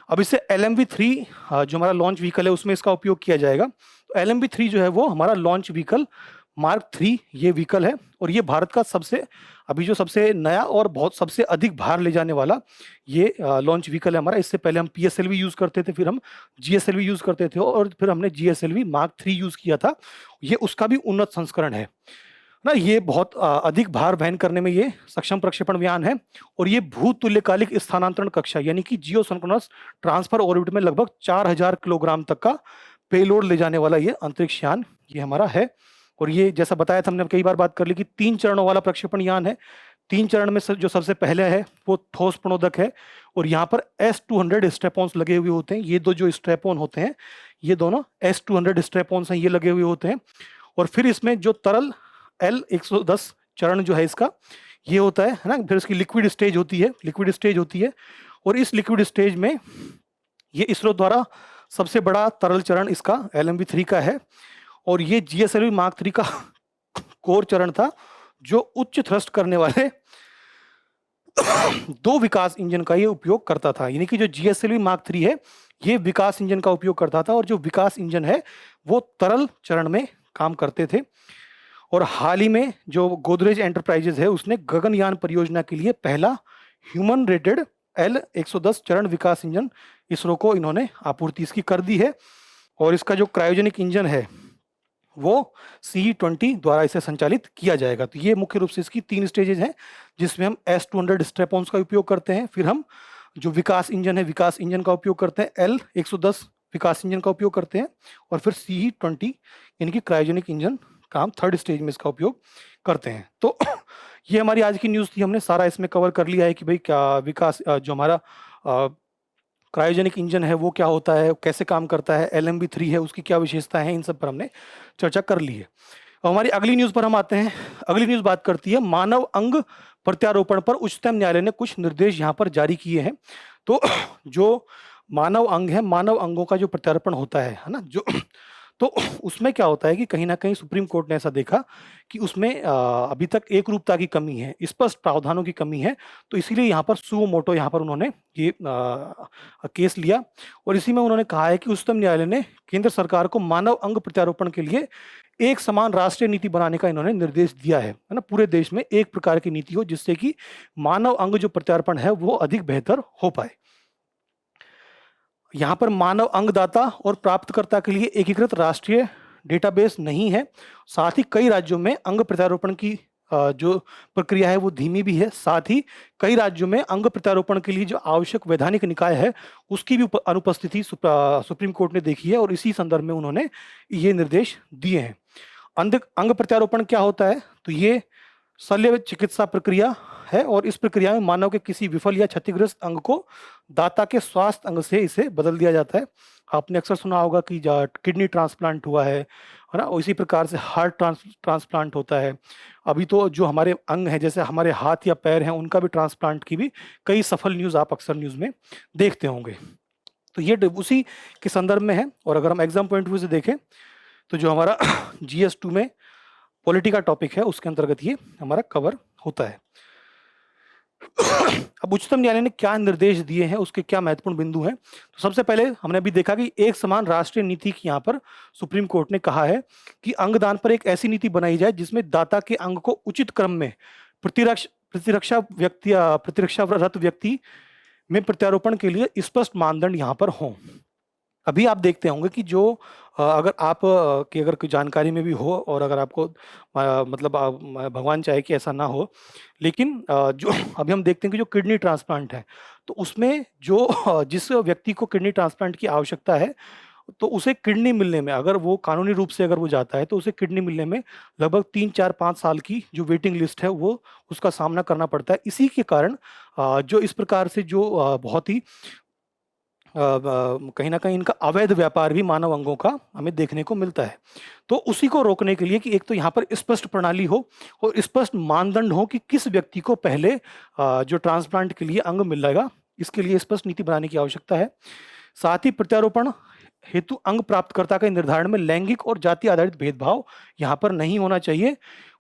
अब इससे LMB-3 जो हमारा लॉन्च व्हीकल है उसमें इसका उपयोग किया जाएगा। तो LMB-3 जो है वो हमारा लॉन्च व्हीकल मार्क 3 ये व्हीकल है और ये भारत का अभी जो सबसे नया और बहुत सबसे अधिक भार ले जाने वाला ये लॉन्च व्हीकल है हमारा। इससे पहले हम PSLV यूज करते थे, फिर हम GSLV यूज करते थे और फिर हमने GSLV मार्क 3 यूज किया था। ये उसका भी उन्नत संस्करण है ना। ये बहुत अधिक भार वहन करने में ये सक्षम प्रक्षेपण यान है और ये भूतुल्यकालिक स्थानांतरण कक्षा यानी कि जियो सिंक्रोनस ट्रांसफर ऑर्बिट में लगभग 4000 किलोग्राम तक का पेलोड ले जाने वाला ये अंतरिक्ष यान ये हमारा है। और ये जैसा बताया था हमने कई बार बात कर ली कि 3 चरणों वाला प्रक्षेपण यान है। 3 चरण में जो सबसे पहले है वो ठोस प्रणोदक है और यहाँ पर S-200 स्ट्रैप-ऑन्स लगे हुए होते हैं। ये दो जो स्ट्रैप-ऑन होते हैं ये दोनों S-200 स्ट्रैप-ऑन्स हैं, ये लगे हुए होते हैं। और फिर इसमें जो तरल L-110 चरण जो है इसका ये होता है ना। फिर इसकी लिक्विड स्टेज होती है और इस लिक्विड स्टेज में ये इसरो द्वारा सबसे बड़ा तरल चरण इसका LMB-3 का है और ये GSLV मार्क 3 का कोर चरण था जो उच्च थ्रस्ट करने वाले दो विकास इंजन का ये उपयोग करता था, यानी कि जो जीएसएलवी मार्क 3 है ये विकास इंजन का उपयोग करता था, और जो विकास इंजन है वो तरल चरण में काम करते थे। और हाल ही में जो गोदरेज एंटरप्राइजेज है उसने गगनयान परियोजना के लिए पहला ह्यूमन रेटेड L-110 चरण विकास इंजन इसरो को इन्होंने आपूर्ति इसकी कर दी है। और इसका जो क्रायोजेनिक इंजन है वो CE-20 द्वारा इसे संचालित किया जाएगा। तो ये मुख्य रूप से इसकी 3 स्टेजेज हैं, जिसमें हम S-200 स्ट्रैप-ऑन्स का उपयोग करते हैं, फिर हम जो विकास इंजन है विकास इंजन का उपयोग करते हैं, L-110 विकास इंजन का उपयोग करते हैं, और फिर CE-20 यानी कि क्रायोजेनिक इंजन का हम 3rd स्टेज में इसका उपयोग करते हैं। तो ये हमारी आज की न्यूज़ थी, हमने सारा इसमें कवर कर लिया है कि भाई क्या विकास जो हमारा क्रायोजेनिक इंजन है वो क्या होता है, कैसे काम करता है, LMB-3 है उसकी क्या विशेषताएं हैं, इन सब पर हमने चर्चा कर ली है। अब हमारी अगली न्यूज़ पर हम आते हैं। अगली न्यूज़ बात करती है मानव अंग प्रत्यारोपण पर उच्चतम न्यायालय ने कुछ निर्देश यहाँ पर जारी किए हैं। तो जो मानव अंग है, मानव अंगों का जो प्रत्यारोपण होता है ना, जो तो उसमें क्या होता है कि कहीं ना कहीं सुप्रीम कोर्ट ने ऐसा देखा कि उसमें अभी तक एक रूपता की कमी है, स्पष्ट प्रावधानों की कमी है, तो इसीलिए यहाँ पर सुओ मोटो यहाँ पर उन्होंने ये केस लिया, और इसी में उन्होंने कहा है कि उच्चतम न्यायालय ने केंद्र सरकार को मानव अंग प्रत्यारोपण के लिए एक समान राष्ट्रीय नीति बनाने का इन्होंने निर्देश दिया है ना, पूरे देश में एक प्रकार की नीति हो जिससे कि मानव अंग जो प्रत्यारोपण है वो अधिक बेहतर हो पाए। यहाँ पर मानव अंगदाता और प्राप्तकर्ता के लिए एकीकृत राष्ट्रीय डेटाबेस नहीं है। साथ ही कई राज्यों में अंग प्रत्यारोपण की जो प्रक्रिया है वो धीमी भी है। साथ ही कई राज्यों में अंग प्रत्यारोपण के लिए जो आवश्यक वैधानिक निकाय है उसकी भी अनुपस्थिति सुप्रीम कोर्ट ने देखी है, और इसी संदर्भ में उन्होंने ये निर्देश दिए हैं। अंग प्रत्यारोपण क्या होता है? तो ये शल्य चिकित्सा प्रक्रिया है, और इस प्रक्रिया में मानव के किसी विफल या क्षतिग्रस्त अंग को दाता के स्वास्थ्य अंग से इसे बदल दिया जाता है। आपने अक्सर सुना होगा कि किडनी ट्रांसप्लांट हुआ है ना, इसी प्रकार से हार्ट ट्रांसप्लांट होता है। अभी तो जो हमारे अंग हैं जैसे हमारे हाथ या पैर हैं उनका भी ट्रांसप्लांट की भी कई सफल न्यूज़ आप अक्सर न्यूज़ में देखते होंगे। तो ये उसी के संदर्भ में है। और अगर हम एग्जाम पॉइंट ऑफ व्यू से देखें तो जो हमारा GS2 में पॉलिटी का टॉपिक है उसके अंतर्गत ये हमारा कवर होता है। अब उच्चतम न्यायालय ने क्या निर्देश दिए हैं, उसके क्या महत्वपूर्ण बिंदु हैं। तो सबसे पहले हमने अभी देखा कि एक समान राष्ट्रीय नीति की यहाँ पर सुप्रीम कोर्ट ने कहा है कि अंगदान पर एक ऐसी नीति बनाई जाए जिसमें दाता के अंग को उचित क्रम में प्रतिरक्षारत व्यक्ति में प्रत्यारोपण के लिए स्पष्ट मानदंड यहाँ पर हों। अभी आप देखते होंगे कि जो अगर आप की अगर कोई जानकारी में भी हो, और अगर आपको मतलब भगवान चाहे कि ऐसा ना हो, लेकिन जो अभी हम देखते हैं कि जो किडनी ट्रांसप्लांट है तो उसमें जो जिस व्यक्ति को किडनी ट्रांसप्लांट की आवश्यकता है तो उसे किडनी मिलने में, अगर वो कानूनी रूप से अगर वो जाता है तो उसे किडनी मिलने में लगभग 3, 4, 5 साल की जो वेटिंग लिस्ट है वो उसका सामना करना पड़ता है। इसी के कारण जो इस प्रकार से जो बहुत ही कहीं ना कहीं इनका अवैध व्यापार भी मानव अंगों का हमें देखने को मिलता है। तो उसी को रोकने के लिए कि एक तो यहाँ पर स्पष्ट प्रणाली हो और स्पष्ट मानदंड हो कि किस व्यक्ति को पहले जो ट्रांसप्लांट के लिए अंग मिलेगा, इसके लिए स्पष्ट नीति बनाने की आवश्यकता है। साथ ही प्रत्यारोपण हेतु अंग प्राप्तकर्ता के निर्धारण में लैंगिक और जाति आधारित भेदभाव यहाँ पर नहीं होना चाहिए,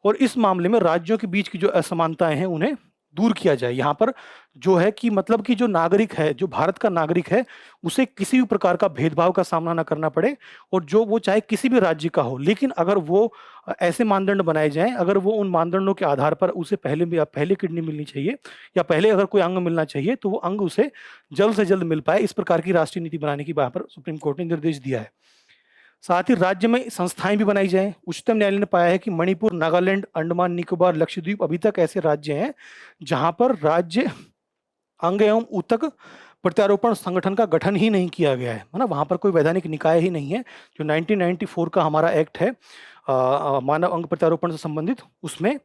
और इस मामले में राज्यों के बीच की जो असमानताएं हैं उन्हें दूर किया जाए। यहाँ पर जो है कि मतलब कि जो नागरिक है, जो भारत का नागरिक है, उसे किसी भी प्रकार का भेदभाव का सामना ना करना पड़े, और जो वो चाहे किसी भी राज्य का हो, लेकिन अगर वो ऐसे मानदंड बनाए जाएं, अगर वो उन मानदंडों के आधार पर उसे पहले किडनी मिलनी चाहिए या पहले अगर कोई अंग मिलना चाहिए तो वो अंग उसे जल्द से जल्द मिल पाए, इस प्रकार की राष्ट्रीय नीति बनाने की वहाँ पर सुप्रीम कोर्ट ने निर्देश दिया है। साथ ही राज्य में संस्थाएं भी बनाई जाएं। उच्चतम न्यायालय ने पाया है कि मणिपुर, नागालैंड, अंडमान निकोबार, लक्षद्वीप अभी तक ऐसे राज्य हैं जहां पर राज्य अंग एवं ऊतक प्रत्यारोपण संगठन का गठन ही नहीं किया गया है ना, वहां पर कोई वैधानिक निकाय ही नहीं है। जो 1994 का हमारा एक्ट है मानव अंग प्रत्यारोपण से संबंधित, उसमें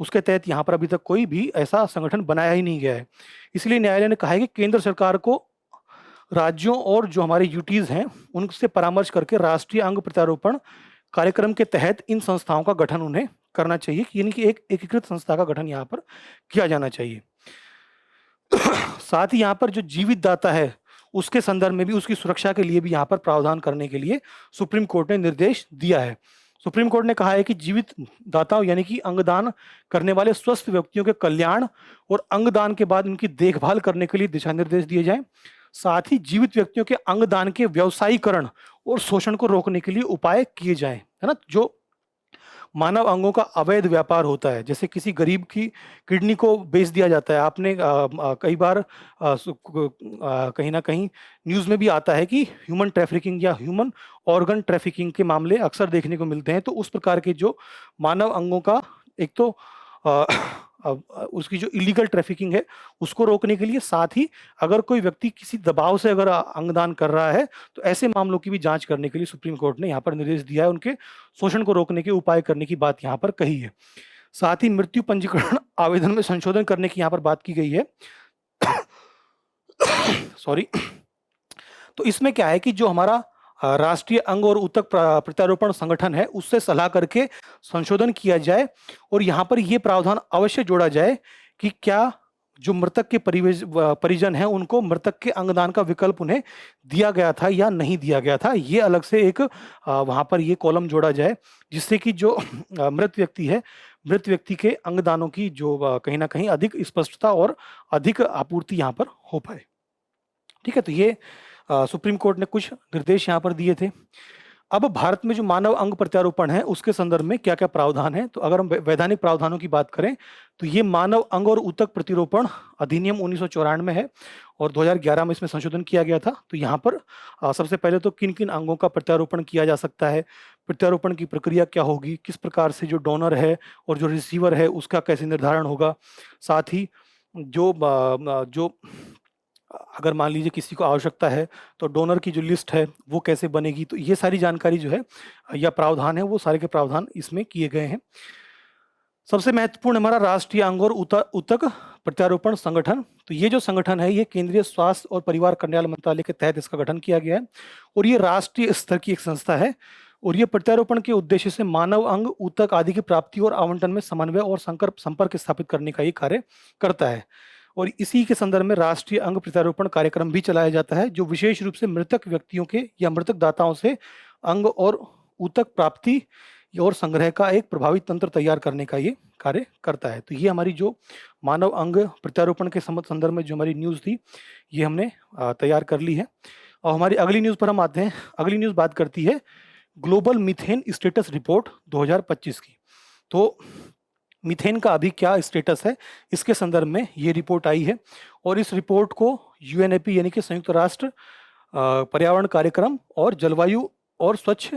उसके तहत यहाँ पर अभी तक कोई भी ऐसा संगठन बनाया ही नहीं गया है। इसलिए न्यायालय ने कहा है कि केंद्र सरकार को राज्यों और जो हमारे यूटीज हैं उनसे परामर्श करके राष्ट्रीय अंग प्रत्यारोपण कार्यक्रम के तहत इन संस्थाओं का गठन उन्हें करना चाहिए, यानी कि एक एकीकृत संस्था का गठन यहाँ पर किया जाना चाहिए। साथ ही यहाँ पर जो जीवित दाता है उसके संदर्भ में भी, उसकी सुरक्षा के लिए भी यहाँ पर प्रावधान करने के लिए सुप्रीम कोर्ट ने निर्देश दिया है। सुप्रीम कोर्ट ने कहा है कि जीवित दाताओं यानी कि अंगदान करने वाले स्वस्थ व्यक्तियों के कल्याण और अंगदान के बाद उनकी देखभाल करने के लिए दिशा निर्देश दिए जाएं। साथ ही जीवित व्यक्तियों के अंगदान के व्यवसायीकरण और शोषण को रोकने के लिए उपाय किए जाएं, है ना। जो मानव अंगों का अवैध व्यापार होता है, जैसे किसी गरीब की किडनी को बेच दिया जाता है। आपने कई बार कहीं ना कहीं न्यूज़ में भी आता है कि ह्यूमन ट्रैफिकिंग या ह्यूमन ऑर्गन ट्रैफिकिंग के मामले अक्सर देखने को मिलते हैं। तो उस प्रकार के जो मानव अंगों का एक तो उसकी जो इलीगल ट्रैफिकिंग है उसको रोकने के लिए, साथ ही अगर कोई व्यक्ति किसी दबाव से अगर अंगदान कर रहा है तो ऐसे मामलों की भी जांच करने के लिए सुप्रीम कोर्ट ने यहाँ पर निर्देश दिया है। उनके शोषण को रोकने के उपाय करने की बात यहाँ पर कही है। साथ ही मृत्यु पंजीकरण आवेदन में संशोधन करने की यहाँ पर बात की गई है। सॉरी। तो इसमें क्या है कि जो हमारा राष्ट्रीय अंग और ऊतक प्रत्यारोपण संगठन है उससे सलाह करके संशोधन किया जाए और यहाँ पर यह प्रावधान अवश्य जोड़ा जाए कि क्या जो मृतक के परिजन हैं उनको मृतक के अंगदान का विकल्प उन्हें दिया गया था या नहीं दिया गया था। ये अलग से एक वहां पर ये कॉलम जोड़ा जाए, जिससे कि जो मृत व्यक्ति है, मृत व्यक्ति के अंगदानों की जो कहीं ना कहीं अधिक स्पष्टता और अधिक आपूर्ति यहाँ पर हो पाए। ठीक है, तो ये सुप्रीम कोर्ट ने कुछ निर्देश यहाँ पर दिए थे। अब भारत में जो मानव अंग प्रत्यारोपण है उसके संदर्भ में क्या क्या प्रावधान है, तो अगर हम वैधानिक प्रावधानों की बात करें तो ये मानव अंग और ऊतक प्रतिरोपण अधिनियम 1994 में है और 2011 में इसमें संशोधन किया गया था। तो यहाँ पर सबसे पहले तो किन किन अंगों का प्रत्यारोपण किया जा सकता है, प्रत्यारोपण की प्रक्रिया क्या होगी, किस प्रकार से जो डोनर है और जो रिसीवर है उसका कैसे निर्धारण होगा, साथ ही जो अगर मान लीजिए किसी को आवश्यकता है तो डोनर की जो लिस्ट है वो कैसे बनेगी। तो ये सारी जानकारी जो है या प्रावधान है वो सारे के प्रावधान इसमें किए गए हैं। सबसे महत्वपूर्ण हमारा राष्ट्रीय अंग और ऊतक प्रत्यारोपण संगठन। तो ये जो संगठन है ये केंद्रीय स्वास्थ्य और परिवार कल्याण मंत्रालय के तहत इसका गठन किया गया है और ये राष्ट्रीय स्तर की एक संस्था है और ये प्रत्यारोपण के उद्देश्य से मानव अंग ऊतक आदि की प्राप्ति और आवंटन में समन्वय और संपर्क स्थापित करने का ये कार्य करता है। और इसी के संदर्भ में राष्ट्रीय अंग प्रत्यारोपण कार्यक्रम भी चलाया जाता है जो विशेष रूप से मृतक व्यक्तियों के या मृतक दाताओं से अंग और ऊतक प्राप्ति और संग्रह का एक प्रभावी तंत्र तैयार करने का ये कार्य करता है। तो ये हमारी जो मानव अंग प्रत्यारोपण के संदर्भ में जो हमारी न्यूज़ थी ये हमने तैयार कर ली है। और हमारी अगली न्यूज़ पर हम आते हैं। अगली न्यूज़ बात करती है ग्लोबल मीथेन स्टेटस रिपोर्ट 2025 की। तो मीथेन का अभी क्या स्टेटस है इसके संदर्भ में ये रिपोर्ट आई है और इस रिपोर्ट को यूएनईपी यानी कि संयुक्त राष्ट्र पर्यावरण कार्यक्रम और जलवायु और स्वच्छ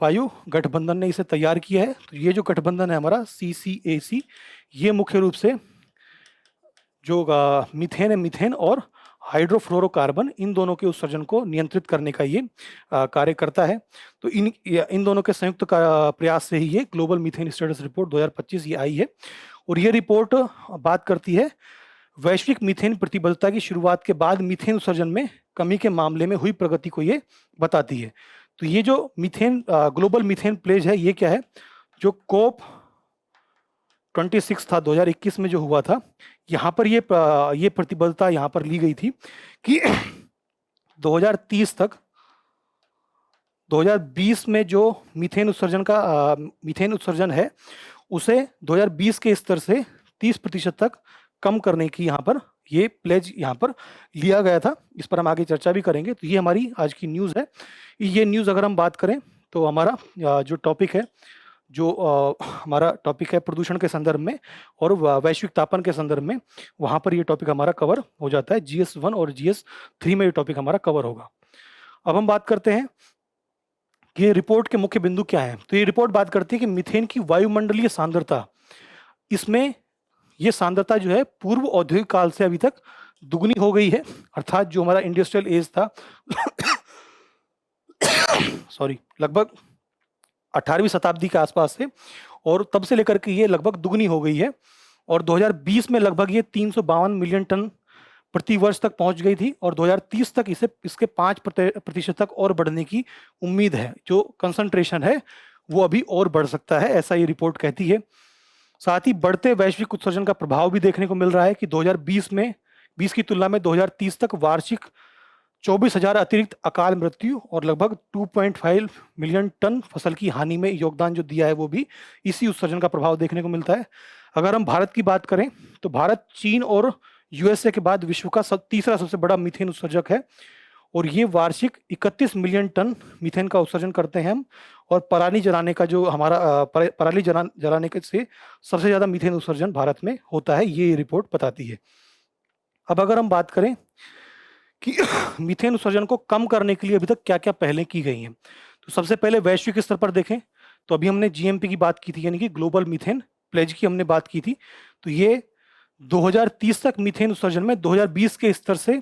वायु गठबंधन ने इसे तैयार किया है। तो ये जो गठबंधन है हमारा CCAC, ये मुख्य रूप से जो मीथेन है, मीथेन और हाइड्रोफ्लोरोकार्बन, इन दोनों के उत्सर्जन को नियंत्रित करने का ये कार्य करता है। तो इन दोनों के संयुक्त प्रयास से ही ये ग्लोबल मीथेन स्टेटस रिपोर्ट 2025 ये आई है और ये रिपोर्ट बात करती है वैश्विक मीथेन प्रतिबद्धता की शुरुआत के बाद मीथेन उत्सर्जन में कमी के मामले में हुई प्रगति को ये बताती है। तो ये जो मीथेन ग्लोबल मीथेन प्लेज है ये क्या है, जो COP26 था 2021 में जो हुआ था, यहाँ पर ये प्रतिबद्धता यहाँ पर ली गई थी कि 2030 तक 2020 में जो मीथेन उत्सर्जन है उसे 2020 के स्तर से 30% तक कम करने की यहाँ पर ये प्लेज यहाँ पर लिया गया था। इस पर हम आगे चर्चा भी करेंगे। तो ये हमारी आज की न्यूज़ है। ये न्यूज़ अगर हम बात करें तो हमारा जो टॉपिक है हमारा टॉपिक है प्रदूषण के संदर्भ में और वैश्विक तापन के संदर्भ में, वहाँ पर ये टॉपिक हमारा कवर हो जाता है। GS1 और GS3 में ये टॉपिक हमारा कवर होगा। अब हम बात करते हैं कि ये रिपोर्ट के मुख्य बिंदु क्या हैं। तो ये रिपोर्ट बात करती है कि मीथेन की वायुमंडलीय सांद्रता, इसमें ये सांद्रता जो है पूर्व औद्योगिक काल से अभी तक दुगनी हो गई है, अर्थात जो हमारा इंडस्ट्रियल एज था सॉरी लगभग 18वीं शताब्दी के आसपास से, और तब से लेकर के ये लगभग दुगनी हो गई है और 2020 में लगभग ये 352 मिलियन टन प्रति वर्ष तक पहुंच गई थी और 2030 तक इसके 5% तक और बढ़ने की उम्मीद है। जो कंसंट्रेशन है वो अभी और बढ़ सकता है, ऐसा ये रिपोर्ट कहती है। साथ ही बढ़ते वैश्विक उत्सर्जन का प्रभाव भी देखने को मिल रहा है कि 2020 की तुलना में 2030 तक वार्षिक 24,000 अतिरिक्त अकाल मृत्यु और लगभग 2.5 मिलियन टन फसल की हानि में योगदान जो दिया है वो भी इसी उत्सर्जन का प्रभाव देखने को मिलता है। अगर हम भारत की बात करें तो भारत चीन और यूएसए के बाद विश्व का तीसरा सबसे बड़ा मीथेन उत्सर्जक है और ये वार्षिक 31 मिलियन टन मीथेन का उत्सर्जन करते हैं हम। और पराली जलाने का जो हमारा पराली जलाने के से सबसे ज्यादा मीथेन उत्सर्जन भारत में होता है, ये रिपोर्ट बताती है। अब अगर हम बात करें कि मीथेन उत्सर्जन को कम करने के लिए अभी तक क्या क्या पहलें की गई हैं, तो सबसे पहले वैश्विक स्तर पर देखें तो अभी हमने जीएमपी की बात की थी, यानी कि ग्लोबल मीथेन प्लेज की हमने बात की थी। तो ये 2030 तक मीथेन उत्सर्जन में 2020 के स्तर से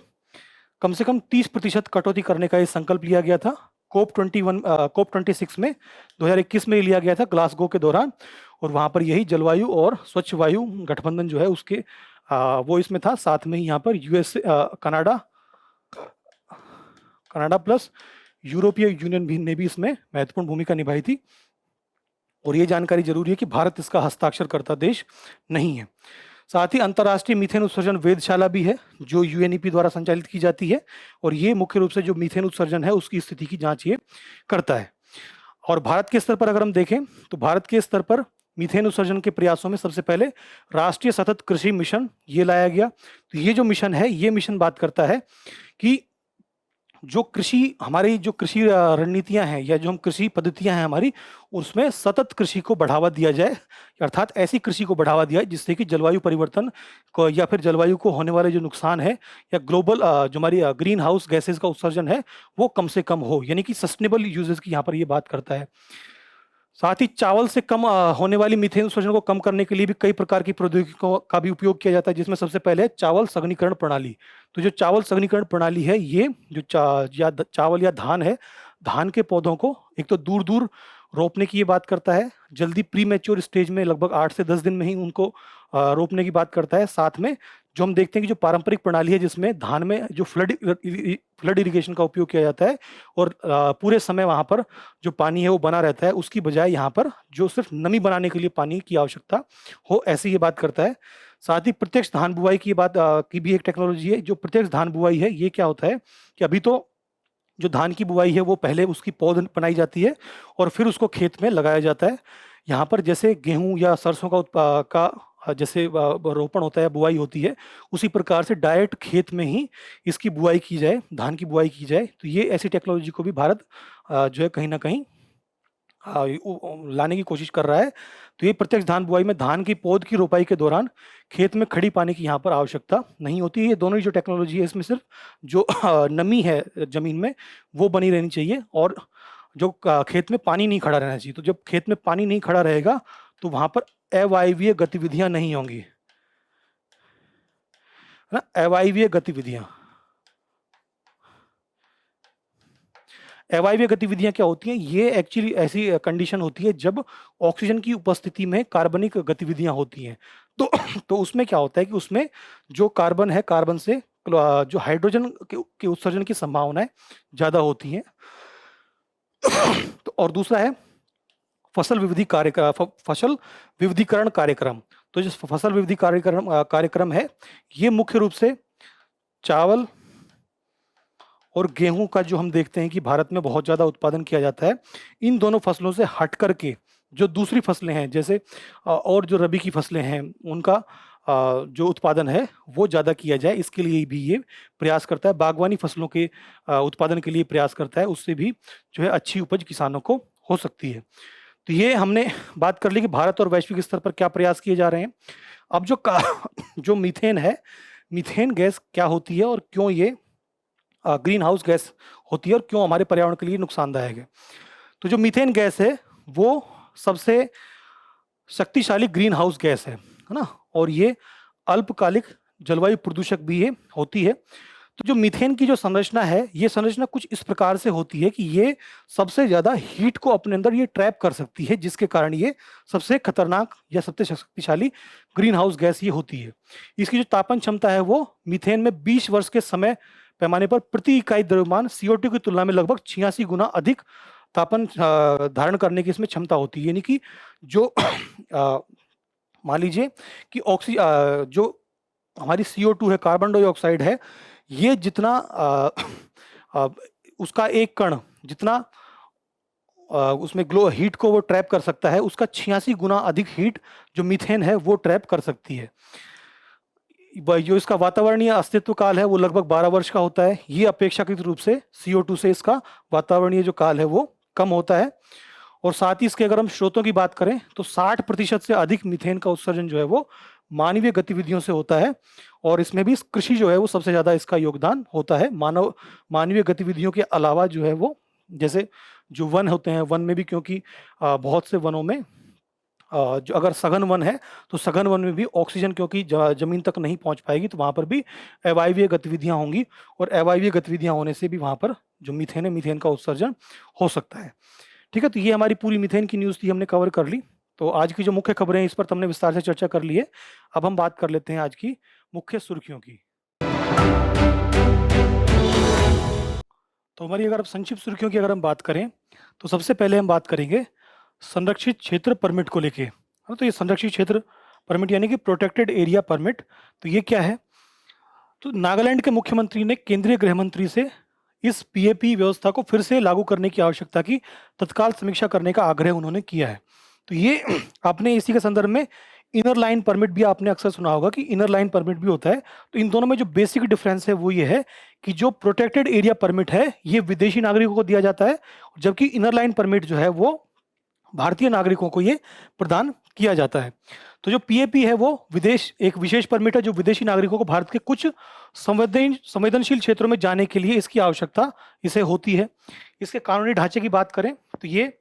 कम 30% कटौती करने का ये संकल्प लिया गया था। कोप 26 में 2021 में लिया गया था ग्लासगो के दौरान, और वहां पर यही जलवायु और स्वच्छ वायु गठबंधन जो है उसके वो इसमें था। साथ में ही यहाँ पर यूएस कनाडा प्लस यूरोपीय यूनियन भी ने भी इसमें महत्वपूर्ण भूमिका निभाई थी। और ये जानकारी जरूरी है कि भारत इसका हस्ताक्षर करता देश नहीं है। साथ ही अंतर्राष्ट्रीय मीथेन उत्सर्जन वेधशाला भी है जो यूएनईपी द्वारा संचालित की जाती है, और ये मुख्य रूप से जो मीथेन उत्सर्जन है उसकी स्थिति की जांच ये करता है। और भारत के स्तर पर अगर हम देखें तो भारत के स्तर पर मीथेन उत्सर्जन के प्रयासों में सबसे पहले राष्ट्रीय सतत कृषि मिशन ये लाया गया। तो ये जो मिशन है, ये मिशन बात करता है कि जो हमारी जो कृषि रणनीतियां हैं या जो हम कृषि पद्धतियां हैं हमारी, उसमें सतत कृषि को बढ़ावा दिया जाए, अर्थात ऐसी कृषि को बढ़ावा दिया जिससे कि जलवायु परिवर्तन को या फिर जलवायु को होने वाले जो नुकसान है या ग्लोबल जो हमारी ग्रीन हाउस गैसेज का उत्सर्जन है वो कम से कम हो, यानी कि सस्टेनेबल यूजेस की यहाँ पर ये बात करता है। साथ ही चावल से कम होने वाली मीथेन उत्सर्जन को कम करने के लिए भी कई प्रकार की प्रौद्योगिकियों का भी उपयोग किया जाता है, जिसमें सबसे पहले है चावल सघनीकरण प्रणाली। तो जो चावल सघनीकरण प्रणाली है, ये जो चावल या धान है, धान के पौधों को एक तो दूर दूर रोपने की ये बात करता है, जल्दी प्री मैच्योर स्टेज में लगभग 8 से 10 दिन में ही उनको रोपने की बात करता है। साथ में जो हम देखते हैं कि जो पारंपरिक प्रणाली है जिसमें धान में जो फ्लड इरिगेशन का उपयोग किया जाता है और पूरे समय वहां पर जो पानी है वो बना रहता है, उसकी बजाय यहाँ पर जो सिर्फ नमी बनाने के लिए पानी की आवश्यकता हो, ऐसी ये बात करता है। साथ ही प्रत्यक्ष धान बुआई की बात की भी एक टेक्नोलॉजी है। जो प्रत्यक्ष धान बुआई है, ये क्या होता है कि अभी तो जो धान की बुआई है वो पहले उसकी पौध बनाई जाती है और फिर उसको खेत में लगाया जाता है। यहाँ पर जैसे गेहूं या सरसों का जैसे रोपण होता है, बुआई होती है, उसी प्रकार से डायरेक्ट खेत में ही इसकी बुआई की जाए, धान की बुआई की जाए। तो ये ऐसी टेक्नोलॉजी को भी भारत जो है कहीं ना कहीं लाने की कोशिश कर रहा है। तो ये प्रत्यक्ष धान बुआई में धान की पौध की रोपाई के दौरान खेत में खड़ी पानी की यहाँ पर आवश्यकता नहीं होती है। ये दोनों ही जो टेक्नोलॉजी है इसमें सिर्फ जो नमी है जमीन में वो बनी रहनी चाहिए और जो खेत में पानी नहीं खड़ा रहना चाहिए। तो जब खेत में पानी नहीं खड़ा रहेगा तो वहां पर अवायवीय गतिविधियां नहीं होंगी, है ना। अवायवीय गतिविधियां क्या होती हैं? ये एक्चुअली ऐसी कंडीशन होती है जब ऑक्सीजन की उपस्थिति में कार्बनिक गतिविधियां होती हैं। तो उसमें क्या होता है कि उसमें जो कार्बन है, कार्बन से जो हाइड्रोजन के उत्सर्जन की संभावनाएं ज्यादा होती हैं। तो और दूसरा है फसल विविधीकरण कार्यक्रम। तो जो फसल विविधि कार्यक्रम है, ये मुख्य रूप से चावल और गेहूं का जो हम देखते हैं कि भारत में बहुत ज्यादा उत्पादन किया जाता है, इन दोनों फसलों से हट करके जो दूसरी फसलें हैं जैसे और जो रबी की फसलें हैं उनका जो उत्पादन है वो ज़्यादा किया जाए, इसके लिए भी ये प्रयास करता है। बागवानी फसलों के उत्पादन के लिए प्रयास करता है, उससे भी जो है अच्छी उपज किसानों को हो सकती है। तो ये हमने बात कर ली कि भारत और वैश्विक स्तर पर क्या प्रयास किए जा रहे हैं। अब जो मीथेन है, मीथेन गैस क्या होती है और क्यों ये ग्रीन हाउस गैस होती है और क्यों हमारे पर्यावरण के लिए नुकसानदायक है। तो जो मीथेन गैस है वो सबसे शक्तिशाली ग्रीन हाउस गैस है ना, और ये अल्पकालिक जलवायु प्रदूषक भी है होती है। तो जो मीथेन की जो संरचना है, ये संरचना कुछ इस प्रकार से होती है कि ये सबसे ज्यादा हीट को अपने अंदर ये ट्रैप कर सकती है, जिसके कारण ये सबसे खतरनाक या सबसे शक्तिशाली ग्रीन हाउस गैस ये होती है। इसकी जो तापन क्षमता है वो मीथेन में 20 वर्ष के समय पैमाने पर प्रति इकाई द्रव्यमान CO2 की तुलना में लगभग 86 गुना अधिक तापन धारण करने की इसमें क्षमता होती है। यानी कि जो मान लीजिए कि जो हमारी CO2 है, कार्बन डाइऑक्साइड है, ये जितना उसका एक कण जितना उसमें ग्लो हीट को वो ट्रैप कर सकता है, उसका 86 गुना अधिक हीट जो मीथेन है वो ट्रैप कर सकती है। जो इसका वातावरणीय अस्तित्व काल है वो लगभग 12 वर्ष का होता है। ये अपेक्षाकृत रूप से CO2 से इसका वातावरणीय जो काल है वो कम होता है। और साथ ही इसके अगर हम स्रोतों की बात करें तो 60% से अधिक मीथेन का उत्सर्जन जो है वो मानवीय गतिविधियों से होता है। और इसमें भी कृषि जो है वो सबसे ज्यादा इसका योगदान होता है। मानवीय गतिविधियों के अलावा जो है वो जैसे जो वन होते हैं, वन में भी क्योंकि बहुत से वनों में जो अगर सघन वन है तो सघन वन में भी ऑक्सीजन क्योंकि जमीन तक नहीं पहुंच पाएगी, तो वहां पर भी अवायवीय गतिविधियां होंगी। और अवायवीय गतिविधियां होने से भी वहां पर जो मीथेन है, मीथेन का उत्सर्जन हो सकता है। ठीक है, तो ये हमारी पूरी मीथेन की न्यूज़ थी, हमने कवर कर ली। तो आज की जो मुख्य खबरें हैं इस पर तुमने विस्तार से चर्चा कर ली है। अब हम बात कर लेते हैं आज की मुख्य सुर्खियों की। तो हमारी अगर संक्षिप्त सुर्खियों की अगर हम बात करें तो सबसे पहले हम बात करेंगे संरक्षित क्षेत्र परमिट को लेके। तो ये संरक्षित क्षेत्र परमिट यानी कि प्रोटेक्टेड एरिया परमिट, तो ये क्या है? तो नागालैंड के मुख्यमंत्री ने केंद्रीय गृह मंत्री से इस PAP व्यवस्था को फिर से लागू करने की आवश्यकता की तत्काल समीक्षा करने का आग्रह उन्होंने किया है। तो ये आपने इसी के संदर्भ में इनर लाइन परमिट भी आपने अक्सर सुना होगा कि इनर लाइन परमिट भी होता है। तो इन दोनों में जो बेसिक डिफरेंस है वो ये है कि जो प्रोटेक्टेड एरिया परमिट है ये विदेशी नागरिकों को दिया जाता है, जबकि इनर लाइन परमिट जो है वो भारतीय नागरिकों को ये प्रदान किया जाता है। तो जो PAP है वो एक विशेष परमिट है जो विदेशी नागरिकों को भारत के कुछ संवेदनशील क्षेत्रों में जाने के लिए इसकी आवश्यकता इसे होती है। इसके कानूनी ढांचे की बात करें तो ये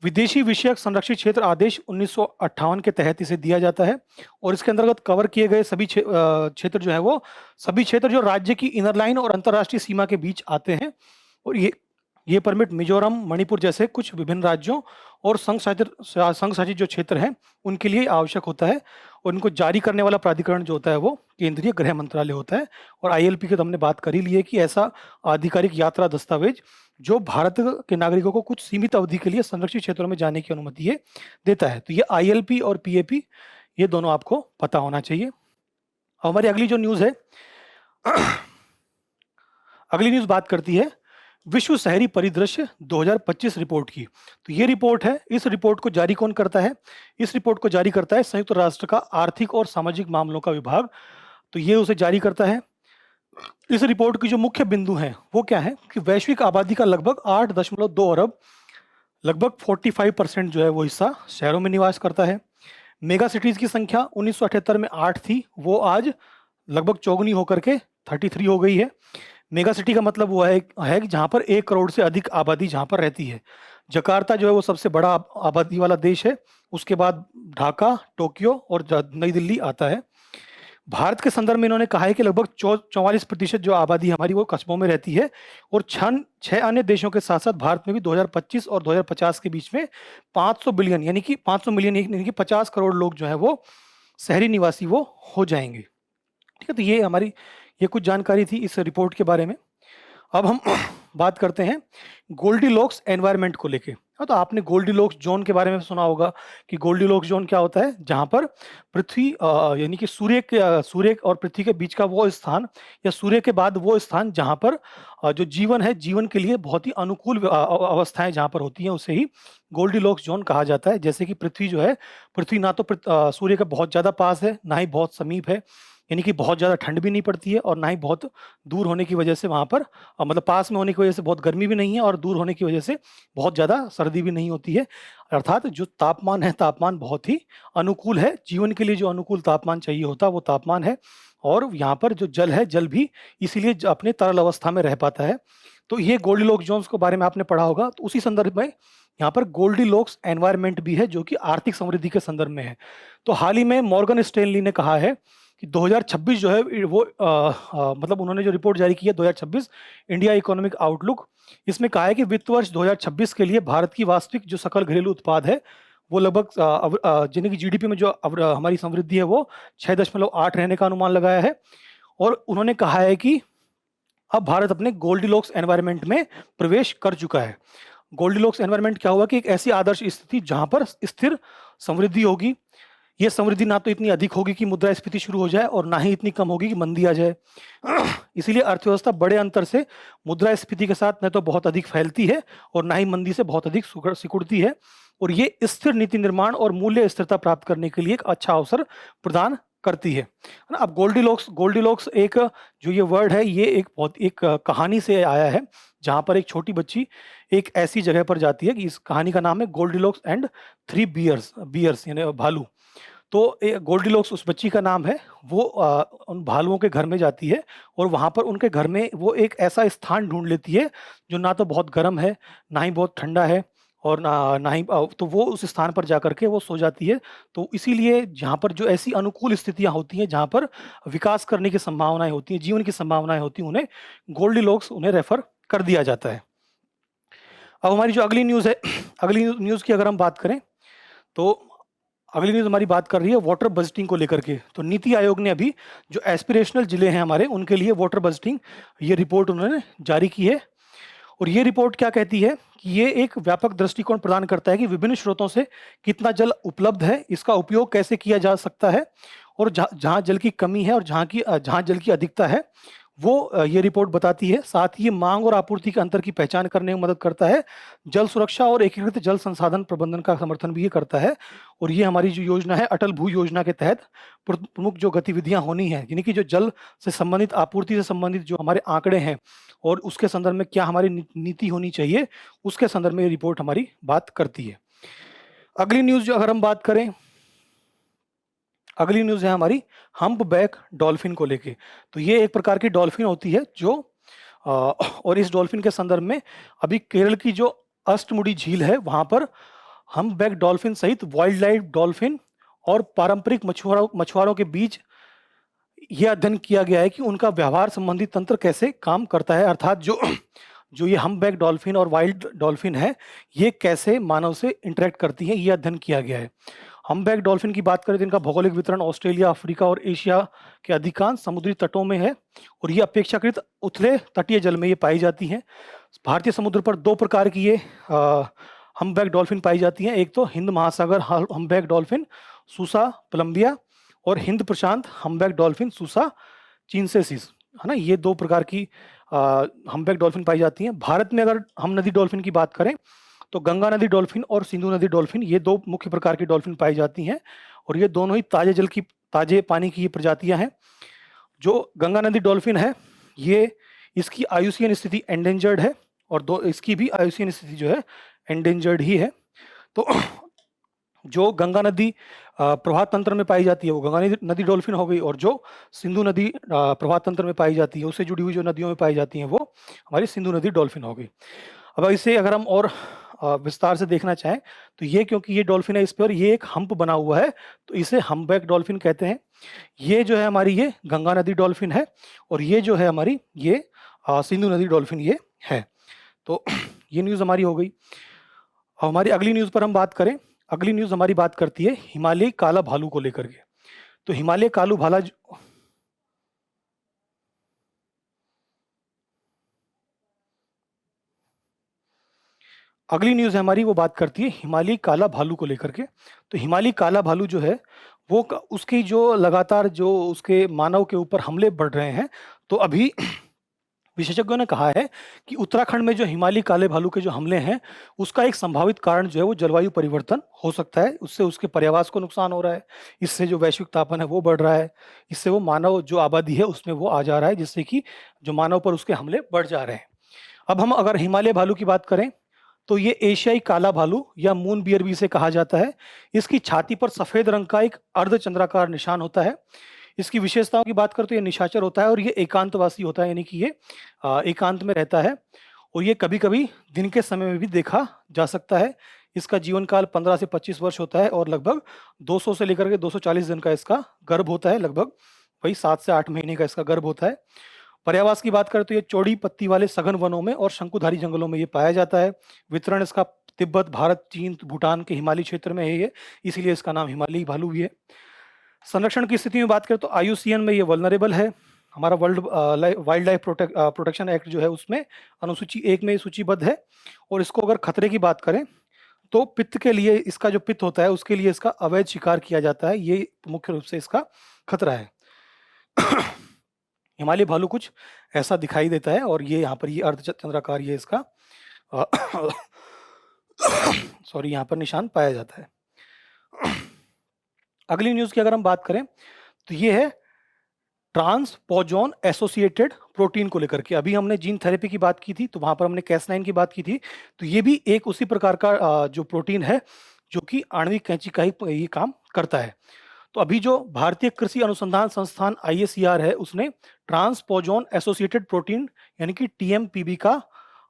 विदेशी विषयक संरक्षित क्षेत्र आदेश 1958 के तहत इसे दिया जाता है। और इसके अंतर्गत कवर किए गए सभी क्षेत्र जो है वो सभी क्षेत्र जो राज्य की इनर लाइन और अंतर्राष्ट्रीय सीमा के बीच आते हैं। और ये परमिट मिजोरम, मणिपुर जैसे कुछ विभिन्न राज्यों और संघ शासित जो क्षेत्र हैं उनके लिए आवश्यक होता है। और इनको जारी करने वाला प्राधिकरण जो होता है वो केंद्रीय गृह मंत्रालय होता है। और ILP की तो हमने बात कर ही ली है कि ऐसा आधिकारिक यात्रा दस्तावेज जो भारत के नागरिकों को कुछ सीमित अवधि के लिए संरक्षित क्षेत्रों में जाने की अनुमति ये देता है। तो ये ILP और PAP ये दोनों आपको पता होना चाहिए। हमारी अगली जो न्यूज़ है अगली न्यूज़ बात करती है विश्व शहरी परिदृश्य 2025 रिपोर्ट की। तो ये रिपोर्ट है, इस रिपोर्ट को जारी कौन करता है? इस रिपोर्ट को जारी करता है संयुक्त राष्ट्र का आर्थिक और सामाजिक मामलों का विभाग। तो ये उसे जारी करता है। इस रिपोर्ट की जो मुख्य बिंदु हैं वो क्या है कि वैश्विक आबादी का लगभग 8.2 अरब, लगभग 45% जो है वो हिस्सा शहरों में निवास करता है। मेगा सिटीज की संख्या 1978 में 8 थी, वो आज लगभग चौगुनी होकर के 33 हो गई है। मेगा सिटी का मतलब वो है कि जहाँ पर 1 करोड़ से अधिक आबादी जहाँ पर रहती है। जकार्ता जो है वो सबसे बड़ा आबादी वाला देश है, उसके बाद ढाका, टोक्यो और नई दिल्ली आता है। भारत के संदर्भ में इन्होंने कहा है कि लगभग 44% जो आबादी हमारी वो कस्बों में रहती है। और 6 अन्य देशों के साथ साथ भारत में भी 2025 और 2050 के बीच में 500 बिलियन यानी कि 500 मिलियन यानी कि 50 करोड़ लोग जो है वो शहरी निवासी वो हो जाएंगे। ठीक है, तो ये कुछ जानकारी थी इस रिपोर्ट के बारे में। अब हम बात करते हैं गोल्डीलॉक्स एनवायरनमेंट को लेके। तो आपने गोल्डीलॉक्स जोन के बारे में सुना होगा कि गोल्डीलॉक्स जोन क्या होता है? जहां पर पृथ्वी यानी कि सूर्य और पृथ्वी के बीच का वो स्थान या सूर्य के बाद वो स्थान जहां पर जो जीवन है, जीवन के लिए बहुत ही अनुकूल अवस्थाएं जहां पर होती हैं उसे ही गोल्डीलॉक्स जोन कहा जाता है। जैसे कि पृथ्वी जो है, पृथ्वी ना तो सूर्य के बहुत ज्यादा पास है ना ही बहुत समीप है, यानी कि बहुत ज़्यादा ठंड भी नहीं पड़ती है और ना ही बहुत दूर होने की वजह से वहाँ पर मतलब पास में होने की वजह से बहुत गर्मी भी नहीं है और दूर होने की वजह से बहुत ज़्यादा सर्दी भी नहीं होती है। अर्थात जो तापमान है, तापमान बहुत ही अनुकूल है। जीवन के लिए जो अनुकूल तापमान चाहिए होता है वो तापमान है। और यहाँ पर जो जल है, जल भी इसीलिए अपने तरल अवस्था में रह पाता है। तो ये गोल्डीलॉक्स जोन्स के बारे में आपने पढ़ा होगा। तो उसी संदर्भ में यहाँ पर गोल्डीलॉक्स एनवायरनमेंट भी है जो कि आर्थिक समृद्धि के संदर्भ में है। तो हाल ही में मॉर्गन स्टैनली ने कहा है कि 2026 जो है वो मतलब उन्होंने जो रिपोर्ट जारी की है 2026 इंडिया इकोनॉमिक आउटलुक, इसमें कहा है कि वित्त वर्ष 2026 के लिए भारत की वास्तविक जो सकल घरेलू उत्पाद है वो लगभग यानी कि GDP में जो हमारी समृद्धि है वो 6.8 रहने का अनुमान लगाया है। और उन्होंने कहा है कि अब भारत अपने गोल्डीलॉक्स एनवायरनमेंट में प्रवेश कर चुका है। गोल्डीलॉक्स एनवायरनमेंट क्या हुआ कि एक ऐसी आदर्श स्थिति जहां पर स्थिर समृद्धि होगी, ये समृद्धि ना तो इतनी अधिक होगी कि मुद्रास्फीति शुरू हो जाए और ना ही इतनी कम होगी कि मंदी आ जाए। इसीलिए अर्थव्यवस्था बड़े अंतर से मुद्रास्फीति के साथ न तो बहुत अधिक फैलती है और ना ही मंदी से बहुत अधिक सिकुड़ती है, और ये स्थिर नीति निर्माण और मूल्य स्थिरता प्राप्त करने के लिए एक अच्छा अवसर प्रदान करती है ना। अब गोल्डीलॉक्स एक जो ये वर्ड है, ये एक बहुत एक कहानी से आया है, जहाँ पर एक छोटी बच्ची एक ऐसी जगह पर जाती है कि इस कहानी का नाम है गोल्डीलॉक्स एंड थ्री बियर्स यानी भालू। तो गोल्डीलॉक्स उस बच्ची का नाम है। वो उन भालुओं के घर में जाती है और वहाँ पर उनके घर में वो एक ऐसा स्थान ढूंढ लेती है जो ना तो बहुत गर्म है, ना ही बहुत ठंडा है, और ना ही तो वो उस स्थान पर जाकर के वो सो जाती है। तो इसीलिए जहाँ पर जो ऐसी अनुकूल स्थितियाँ होती हैं, जहाँ पर विकास करने की संभावनाएं होती हैं, जीवन की संभावनाएं होती हैं, उन्हें गोल्डीलॉक्स उन्हें रेफर कर दिया जाता है। अब हमारी जो अगली न्यूज़ है, अगली न्यूज़ की अगर हम बात करें, तो अगली न्यूज़ हमारी बात कर रही है वाटर बजटिंग को लेकर के। तो नीति आयोग ने अभी जो एस्पिरेशनल जिले हैं हमारे, उनके लिए वाटर बजटिंग ये रिपोर्ट उन्होंने जारी की है। और ये रिपोर्ट क्या कहती है कि ये एक व्यापक दृष्टिकोण प्रदान करता है कि विभिन्न स्रोतों से कितना जल उपलब्ध है, इसका उपयोग कैसे किया जा सकता है, और जहाँ जल की कमी है और जहाँ जल की अधिकता है, वो ये रिपोर्ट बताती है। साथ ही ये मांग और आपूर्ति के अंतर की पहचान करने में मदद करता है। जल सुरक्षा और एकीकृत जल संसाधन प्रबंधन का समर्थन भी ये करता है। और ये हमारी जो योजना है, अटल भू योजना के तहत प्रमुख जो गतिविधियां होनी है, यानी कि जो जल से संबंधित, आपूर्ति से संबंधित जो हमारे आंकड़े हैं और उसके संदर्भ में क्या हमारी नीति होनी चाहिए, उसके संदर्भ में ये रिपोर्ट हमारी बात करती है। अगली न्यूज़ जो अगर हम बात करें, अगली न्यूज़ है हमारी हम्प बैक डॉल्फिन को लेके। तो ये एक प्रकार की डॉल्फिन होती है जो और इस डॉल्फिन के संदर्भ में अभी केरल की जो अष्टमुडी झील है, वहाँ पर हम्प बैक डॉल्फिन सहित वाइल्ड लाइफ डॉल्फिन और पारंपरिक मछुआरों के बीच ये अध्ययन किया गया है कि उनका व्यवहार संबंधी तंत्र कैसे काम करता है। अर्थात जो जो ये हम्पबैक डॉल्फिन और वाइल्ड डॉल्फिन है, ये कैसे मानव से इंटरेक्ट करती हैं, ये अध्ययन किया गया है। हम्पबैक डॉल्फिन की बात करें तो इनका भौगोलिक वितरण ऑस्ट्रेलिया, अफ्रीका और एशिया के अधिकांश समुद्री तटों में है, और ये अपेक्षाकृत उथले तटीय जल में ये पाई जाती हैं। भारतीय समुद्र पर दो प्रकार की ये हम्पबैक डॉल्फिन पाई जाती हैं। एक तो हिंद महासागर हम्पबैक डॉल्फिन सूसा प्लम्बिया, और हिंद प्रशांत हम्पबैक डॉल्फिन सूसा चिनसेसिस, है ना। ये दो प्रकार की हम्पबैक डॉल्फिन पाई जाती हैं। भारत में अगर हम नदी डॉल्फिन की बात करें तो गंगा नदी डॉल्फिन और सिंधु नदी डॉल्फिन, ये दो मुख्य प्रकार की डॉल्फिन पाई जाती हैं, और ये दोनों ही ताजे पानी की ये प्रजातियां हैं। जो गंगा नदी डॉल्फिन है, ये इसकी आयुसीयन स्थिति एंडेंजर्ड है, और दो इसकी भी आयुसीयन स्थिति जो है एंडेंजर्ड ही है। तो जो गंगा नदी प्रवाह तंत्र में पाई जाती है वो गंगा नदी डॉल्फिन हो गई, और जो सिंधु नदी प्रवाह तंत्र में पाई जाती है, उससे जुड़ी हुई जो नदियों में पाई जाती हैं, वो हमारी सिंधु नदी डॉल्फिन हो गई। अब इसे अगर हम और विस्तार से देखना चाहें तो ये, क्योंकि ये डॉल्फिन है, इस पर ये एक हम्प बना हुआ है, तो इसे हम्पबैक डॉल्फिन कहते हैं। ये जो है हमारी ये गंगा नदी डॉल्फिन है, और ये जो है हमारी ये सिंधु नदी डॉल्फिन ये है। तो ये न्यूज़ हमारी हो गई। हमारी अगली न्यूज़ पर हम बात करें, अगली न्यूज़ हमारी बात करती है हिमालयी काला भालू को लेकर के। तो हिमालय कालू भाला अगली न्यूज़ है हमारी, वो बात करती है हिमालयी काला भालू को लेकर के। तो हिमालयी काला भालू जो है वो उसकी जो लगातार जो उसके मानव के ऊपर हमले बढ़ रहे हैं, तो अभी विशेषज्ञों ने कहा है कि उत्तराखंड में जो हिमालयी काले भालू के जो हमले हैं, उसका एक संभावित कारण जो है वो जलवायु परिवर्तन हो सकता है। उससे उसके पर्यावास को नुकसान हो रहा है, इससे जो वैश्विक तापमान है वो बढ़ रहा है, इससे वो मानव जो आबादी है उसमें वो आ जा रहा है, जिससे कि जो मानव पर उसके हमले बढ़ जा रहे हैं। अब हम अगर हिमालय भालू की बात करें तो ये एशियाई काला भालू या मून बियर भी इसे कहा जाता है। इसकी छाती पर सफेद रंग का एक अर्धचंद्राकार निशान होता है। इसकी विशेषताओं की बात करें तो ये निशाचर होता है, और ये एकांतवासी होता है, यानी कि ये एकांत में रहता है, और ये कभी-कभी दिन के समय में भी देखा जा सकता है। इसका जीवन काल 15 से 25 वर्ष होता है, और लगभग 200 से लेकर के 240 दिन का इसका गर्भ होता है। लगभग वही 7 से 8 महीने का इसका गर्भ होता है। पर्यावास की बात करें तो ये चौड़ी पत्ती वाले सघन वनों में और शंकुधारी जंगलों में ये पाया जाता है। वितरण इसका तिब्बत, भारत, चीन, भूटान के हिमालयी क्षेत्र में है ये, इसीलिए इसका नाम हिमालयी भालू भी है। संरक्षण की स्थिति में बात करें तो आईयूसीएन में ये वल्नरेबल है। हमारा वाइल्ड लाइफ प्रोटेक्शन एक्ट जो है उसमें अनुसूची 1 में सूचीबद्ध है। और इसको अगर खतरे की बात करें तो पित्त के लिए, इसका जो पित्त होता है उसके लिए इसका अवैध शिकार किया जाता है, ये मुख्य रूप से इसका खतरा है। हिमालय भालू कुछ ऐसा दिखाई देता है और ये यहाँ पर ये अर्धचंद्राकार ये इसका सॉरी यहाँ पर निशान पाया जाता है। अगली न्यूज की अगर हम बात करें तो ये है ट्रांसपोजोन एसोसिएटेड प्रोटीन को लेकर के। अभी हमने जीन थेरेपी की बात की थी तो वहां पर हमने Cas9 की बात की थी, तो ये भी एक उसी प्रकार का जो प्रोटीन है जो कि आणविक कैंची का ही ये काम करता है। तो अभी जो भारतीय कृषि अनुसंधान संस्थान IACR है उसने ट्रांसपोजोन एसोसिएटेड प्रोटीन यानी कि TMPB का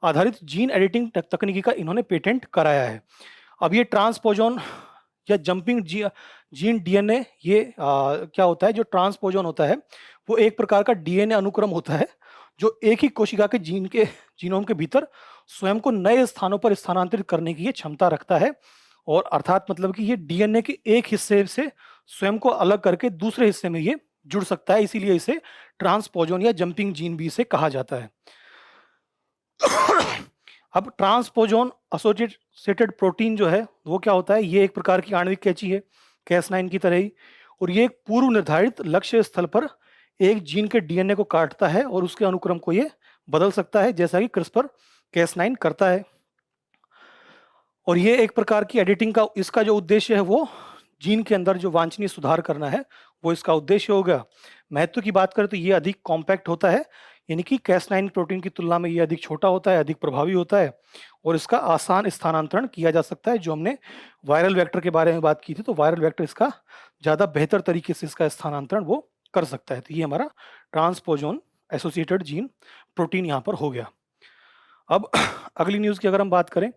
आधारित जीन एडिटिंग तकनीकी का इन्होंने पेटेंट कराया है। अब ये ट्रांसपोजोन या जंपिंग जीन DNA ये क्या होता है, जो ट्रांसपोजोन होता है वो एक प्रकार का DNA अनुक्रम होता है जो एक ही कोशिका के जीनोम के भीतर स्वयं को नए स्थानों पर स्थानांतरित करने की ये क्षमता रखता है। और अर्थात मतलब कि ये DNA के एक हिस्से से स्वयं को अलग करके दूसरे हिस्से में ये जुड़ सकता है, इसीलिए इसे ट्रांसपोजोन या जंपिंग जीन भी इसे कहा जाता है। अब ट्रांसपोजोन एसोसिएटेड प्रोटीन जो है वो क्या होता है, ये एक प्रकार की आणविक कैंची है Cas9 की तरह ही, और ये एक पूर्व निर्धारित लक्ष्य स्थल पर एक जीन के DNA को काटता है और उसके अनुक्रम को ये बदल सकता है जैसा कि CRISPR-Cas9 करता है। और ये एक प्रकार की एडिटिंग का इसका जो उद्देश्य है वो जीन के अंदर जो वांछनीय सुधार करना है वो इसका उद्देश्य हो गया। महत्व की बात करें तो ये अधिक कॉम्पैक्ट होता है, यानी कि Cas9 प्रोटीन की तुलना में ये अधिक छोटा होता है, अधिक प्रभावी होता है और इसका आसान स्थानांतरण किया जा सकता है। जो हमने वायरल वेक्टर के बारे में बात की थी तो वायरल वेक्टर इसका ज़्यादा बेहतर तरीके से इसका स्थानांतरण वो कर सकता है। तो ये हमारा ट्रांसपोजोन एसोसिएटेड जीन प्रोटीन यहाँ पर हो गया। अब अगली न्यूज़ की अगर हम बात करें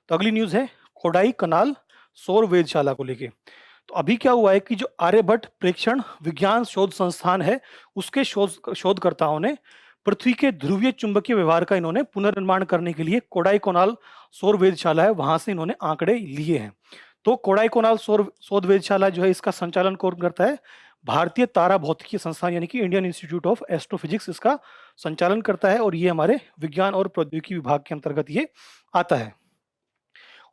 तो अगली न्यूज़ है कोडाई कनाल सौर वेधशाला को लेके। तो अभी क्या हुआ है कि जो आर्यभट्ट प्रेक्षण विज्ञान शोध संस्थान है उसके शोधकर्ताओं ने पृथ्वी के ध्रुवीय चुंबकीय व्यवहार का इन्होंने पुनर्निर्माण करने के लिए कोडाई कोनाल सौर वेधशाला है वहां से इन्होंने आंकड़े लिए हैं। तो कोडाई कोनाल सौर वेधशाला जो है इसका संचालन कौन करता है, भारतीय तारा भौतिकी संस्थान यानी कि इंडियन इंस्टीट्यूट ऑफ एस्ट्रोफिजिक्स इसका संचालन करता है और ये हमारे विज्ञान और प्रौद्योगिकी विभाग के अंतर्गत ये आता है।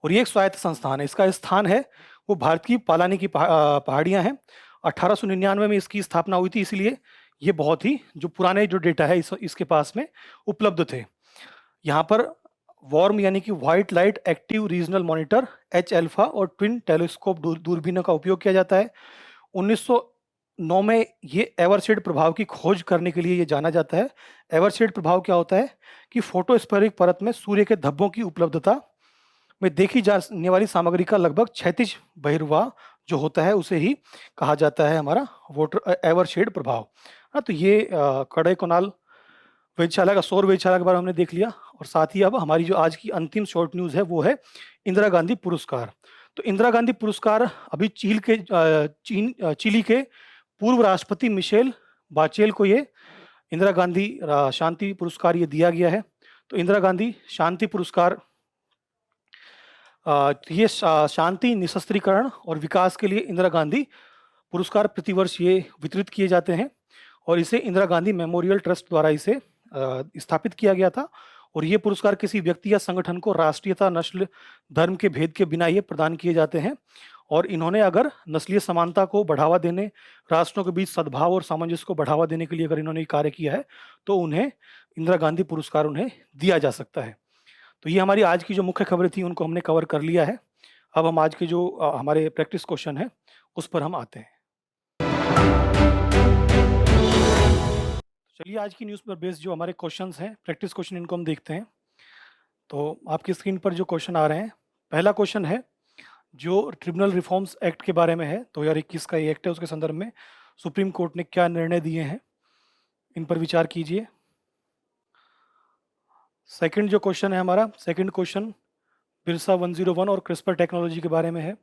और ये एक स्वायत्त संस्थान है, इसका स्थान है वो भारत की पालानी की पहाड़ियां हैं। 1899 में इसकी स्थापना हुई थी, इसीलिए ये बहुत ही जो पुराने जो डेटा है इसके पास में उपलब्ध थे। यहाँ पर वॉर्म यानी कि white light active regional monitor H alpha और ट्विन टेलीस्कोप दूरबीनों का उपयोग किया जाता है। 1909 में ये एवरशेड प्रभाव की खोज करने के लिए ये जाना जाता है। एवरशेड प्रभाव क्या होता है कि फोटोस्फेरिक परत में सूर्य के धब्बों की उपलब्धता में देखी जाने वाली सामग्री का लगभग क्षैतिज बहिर्वाह जो होता है उसे ही कहा जाता है हमारा एवरशेड प्रभाव। हाँ, तो ये कोडाई कोनाल वेधशाला का सौर वेधशाला के बारे में हमने देख लिया। और साथ ही अब हमारी जो आज की अंतिम शॉर्ट न्यूज़ है वो है इंदिरा गांधी पुरस्कार। तो इंदिरा गांधी पुरस्कार अभी चिली के पूर्व राष्ट्रपति मिशेल बाचेल को ये इंदिरा गांधी शांति पुरस्कार ये दिया गया है। तो इंदिरा गांधी शांति पुरस्कार ये शांति निशस्त्रीकरण और विकास के लिए इंदिरा गांधी पुरस्कार प्रतिवर्ष ये वितरित किए जाते हैं और इसे इंदिरा गांधी मेमोरियल ट्रस्ट द्वारा इसे स्थापित किया गया था। और ये पुरस्कार किसी व्यक्ति या संगठन को राष्ट्रीयता नस्ल धर्म के भेद के बिना ये प्रदान किए जाते हैं और इन्होंने अगर नस्लीय समानता को बढ़ावा देने, राष्ट्रों के बीच सद्भाव और सामंजस्य को बढ़ावा देने के लिए अगर इन्होंने कार्य किया है तो उन्हें इंदिरा गांधी पुरस्कार उन्हें दिया जा सकता है। तो ये हमारी आज की जो मुख्य खबरें थी उनको हमने कवर कर लिया है। अब हम आज के जो हमारे प्रैक्टिस क्वेश्चन है उस पर हम आते हैं। चलिए आज की न्यूज़ पर बेस्ड जो हमारे क्वेश्चंस हैं, प्रैक्टिस क्वेश्चन, इनको हम देखते हैं। तो आपकी स्क्रीन पर जो क्वेश्चन आ रहे हैं, पहला क्वेश्चन है जो ट्रिब्यूनल रिफॉर्म्स एक्ट के बारे में है, 2021 का ये एक्ट है, उसके संदर्भ में सुप्रीम कोर्ट ने क्या निर्णय दिए हैं, इन पर विचार कीजिए। सेकंड जो क्वेश्चन है हमारा, सेकंड क्वेश्चन बिरसा 101 और क्रिस्पर टेक्नोलॉजी के बारे में है।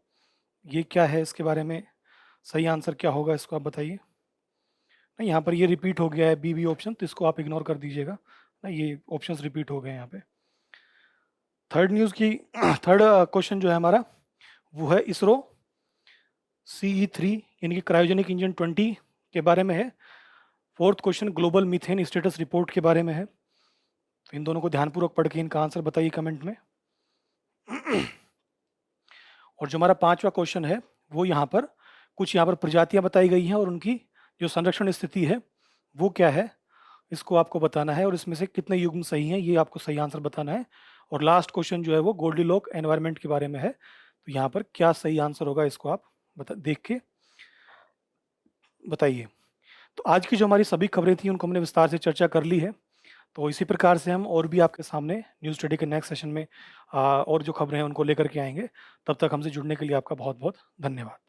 ये क्या है, इसके बारे में सही आंसर क्या होगा, इसको आप बताइए। नहीं, यहाँ पर ये रिपीट हो गया है बी ऑप्शन, तो इसको आप इग्नोर कर दीजिएगा ना, ये ऑप्शंस रिपीट हो गए हैं यहाँ पे। थर्ड न्यूज़ की थर्ड क्वेश्चन जो है हमारा वो है इसरो CE3 यानी कि क्रायोजेनिक इंजन 20 के बारे में है। Fourth question global methane status report के बारे में है। तो इन दोनों को ध्यानपूर्वक पढ़ के इनका आंसर बताइए कमेंट में। और जो हमारा 5वां क्वेश्चन है वो यहाँ पर कुछ यहाँ पर प्रजातियां बताई गई हैं और उनकी जो संरक्षण स्थिति है वो क्या है, इसको आपको बताना है और इसमें से कितने युग्म सही हैं ये आपको सही आंसर बताना है। और लास्ट क्वेश्चन जो है वो गोल्डीलॉक एनवायरनमेंट के बारे में है, तो यहाँ पर क्या सही आंसर होगा इसको आप देख के बताइए। तो आज की जो हमारी सभी खबरें थी उनको हमने विस्तार से चर्चा कर ली है। तो इसी प्रकार से हम और भी आपके सामने न्यूज़ स्टडी के नेक्स्ट सेशन में और जो खबरें हैं उनको लेकर के आएंगे। तब तक हमसे जुड़ने के लिए आपका बहुत बहुत धन्यवाद।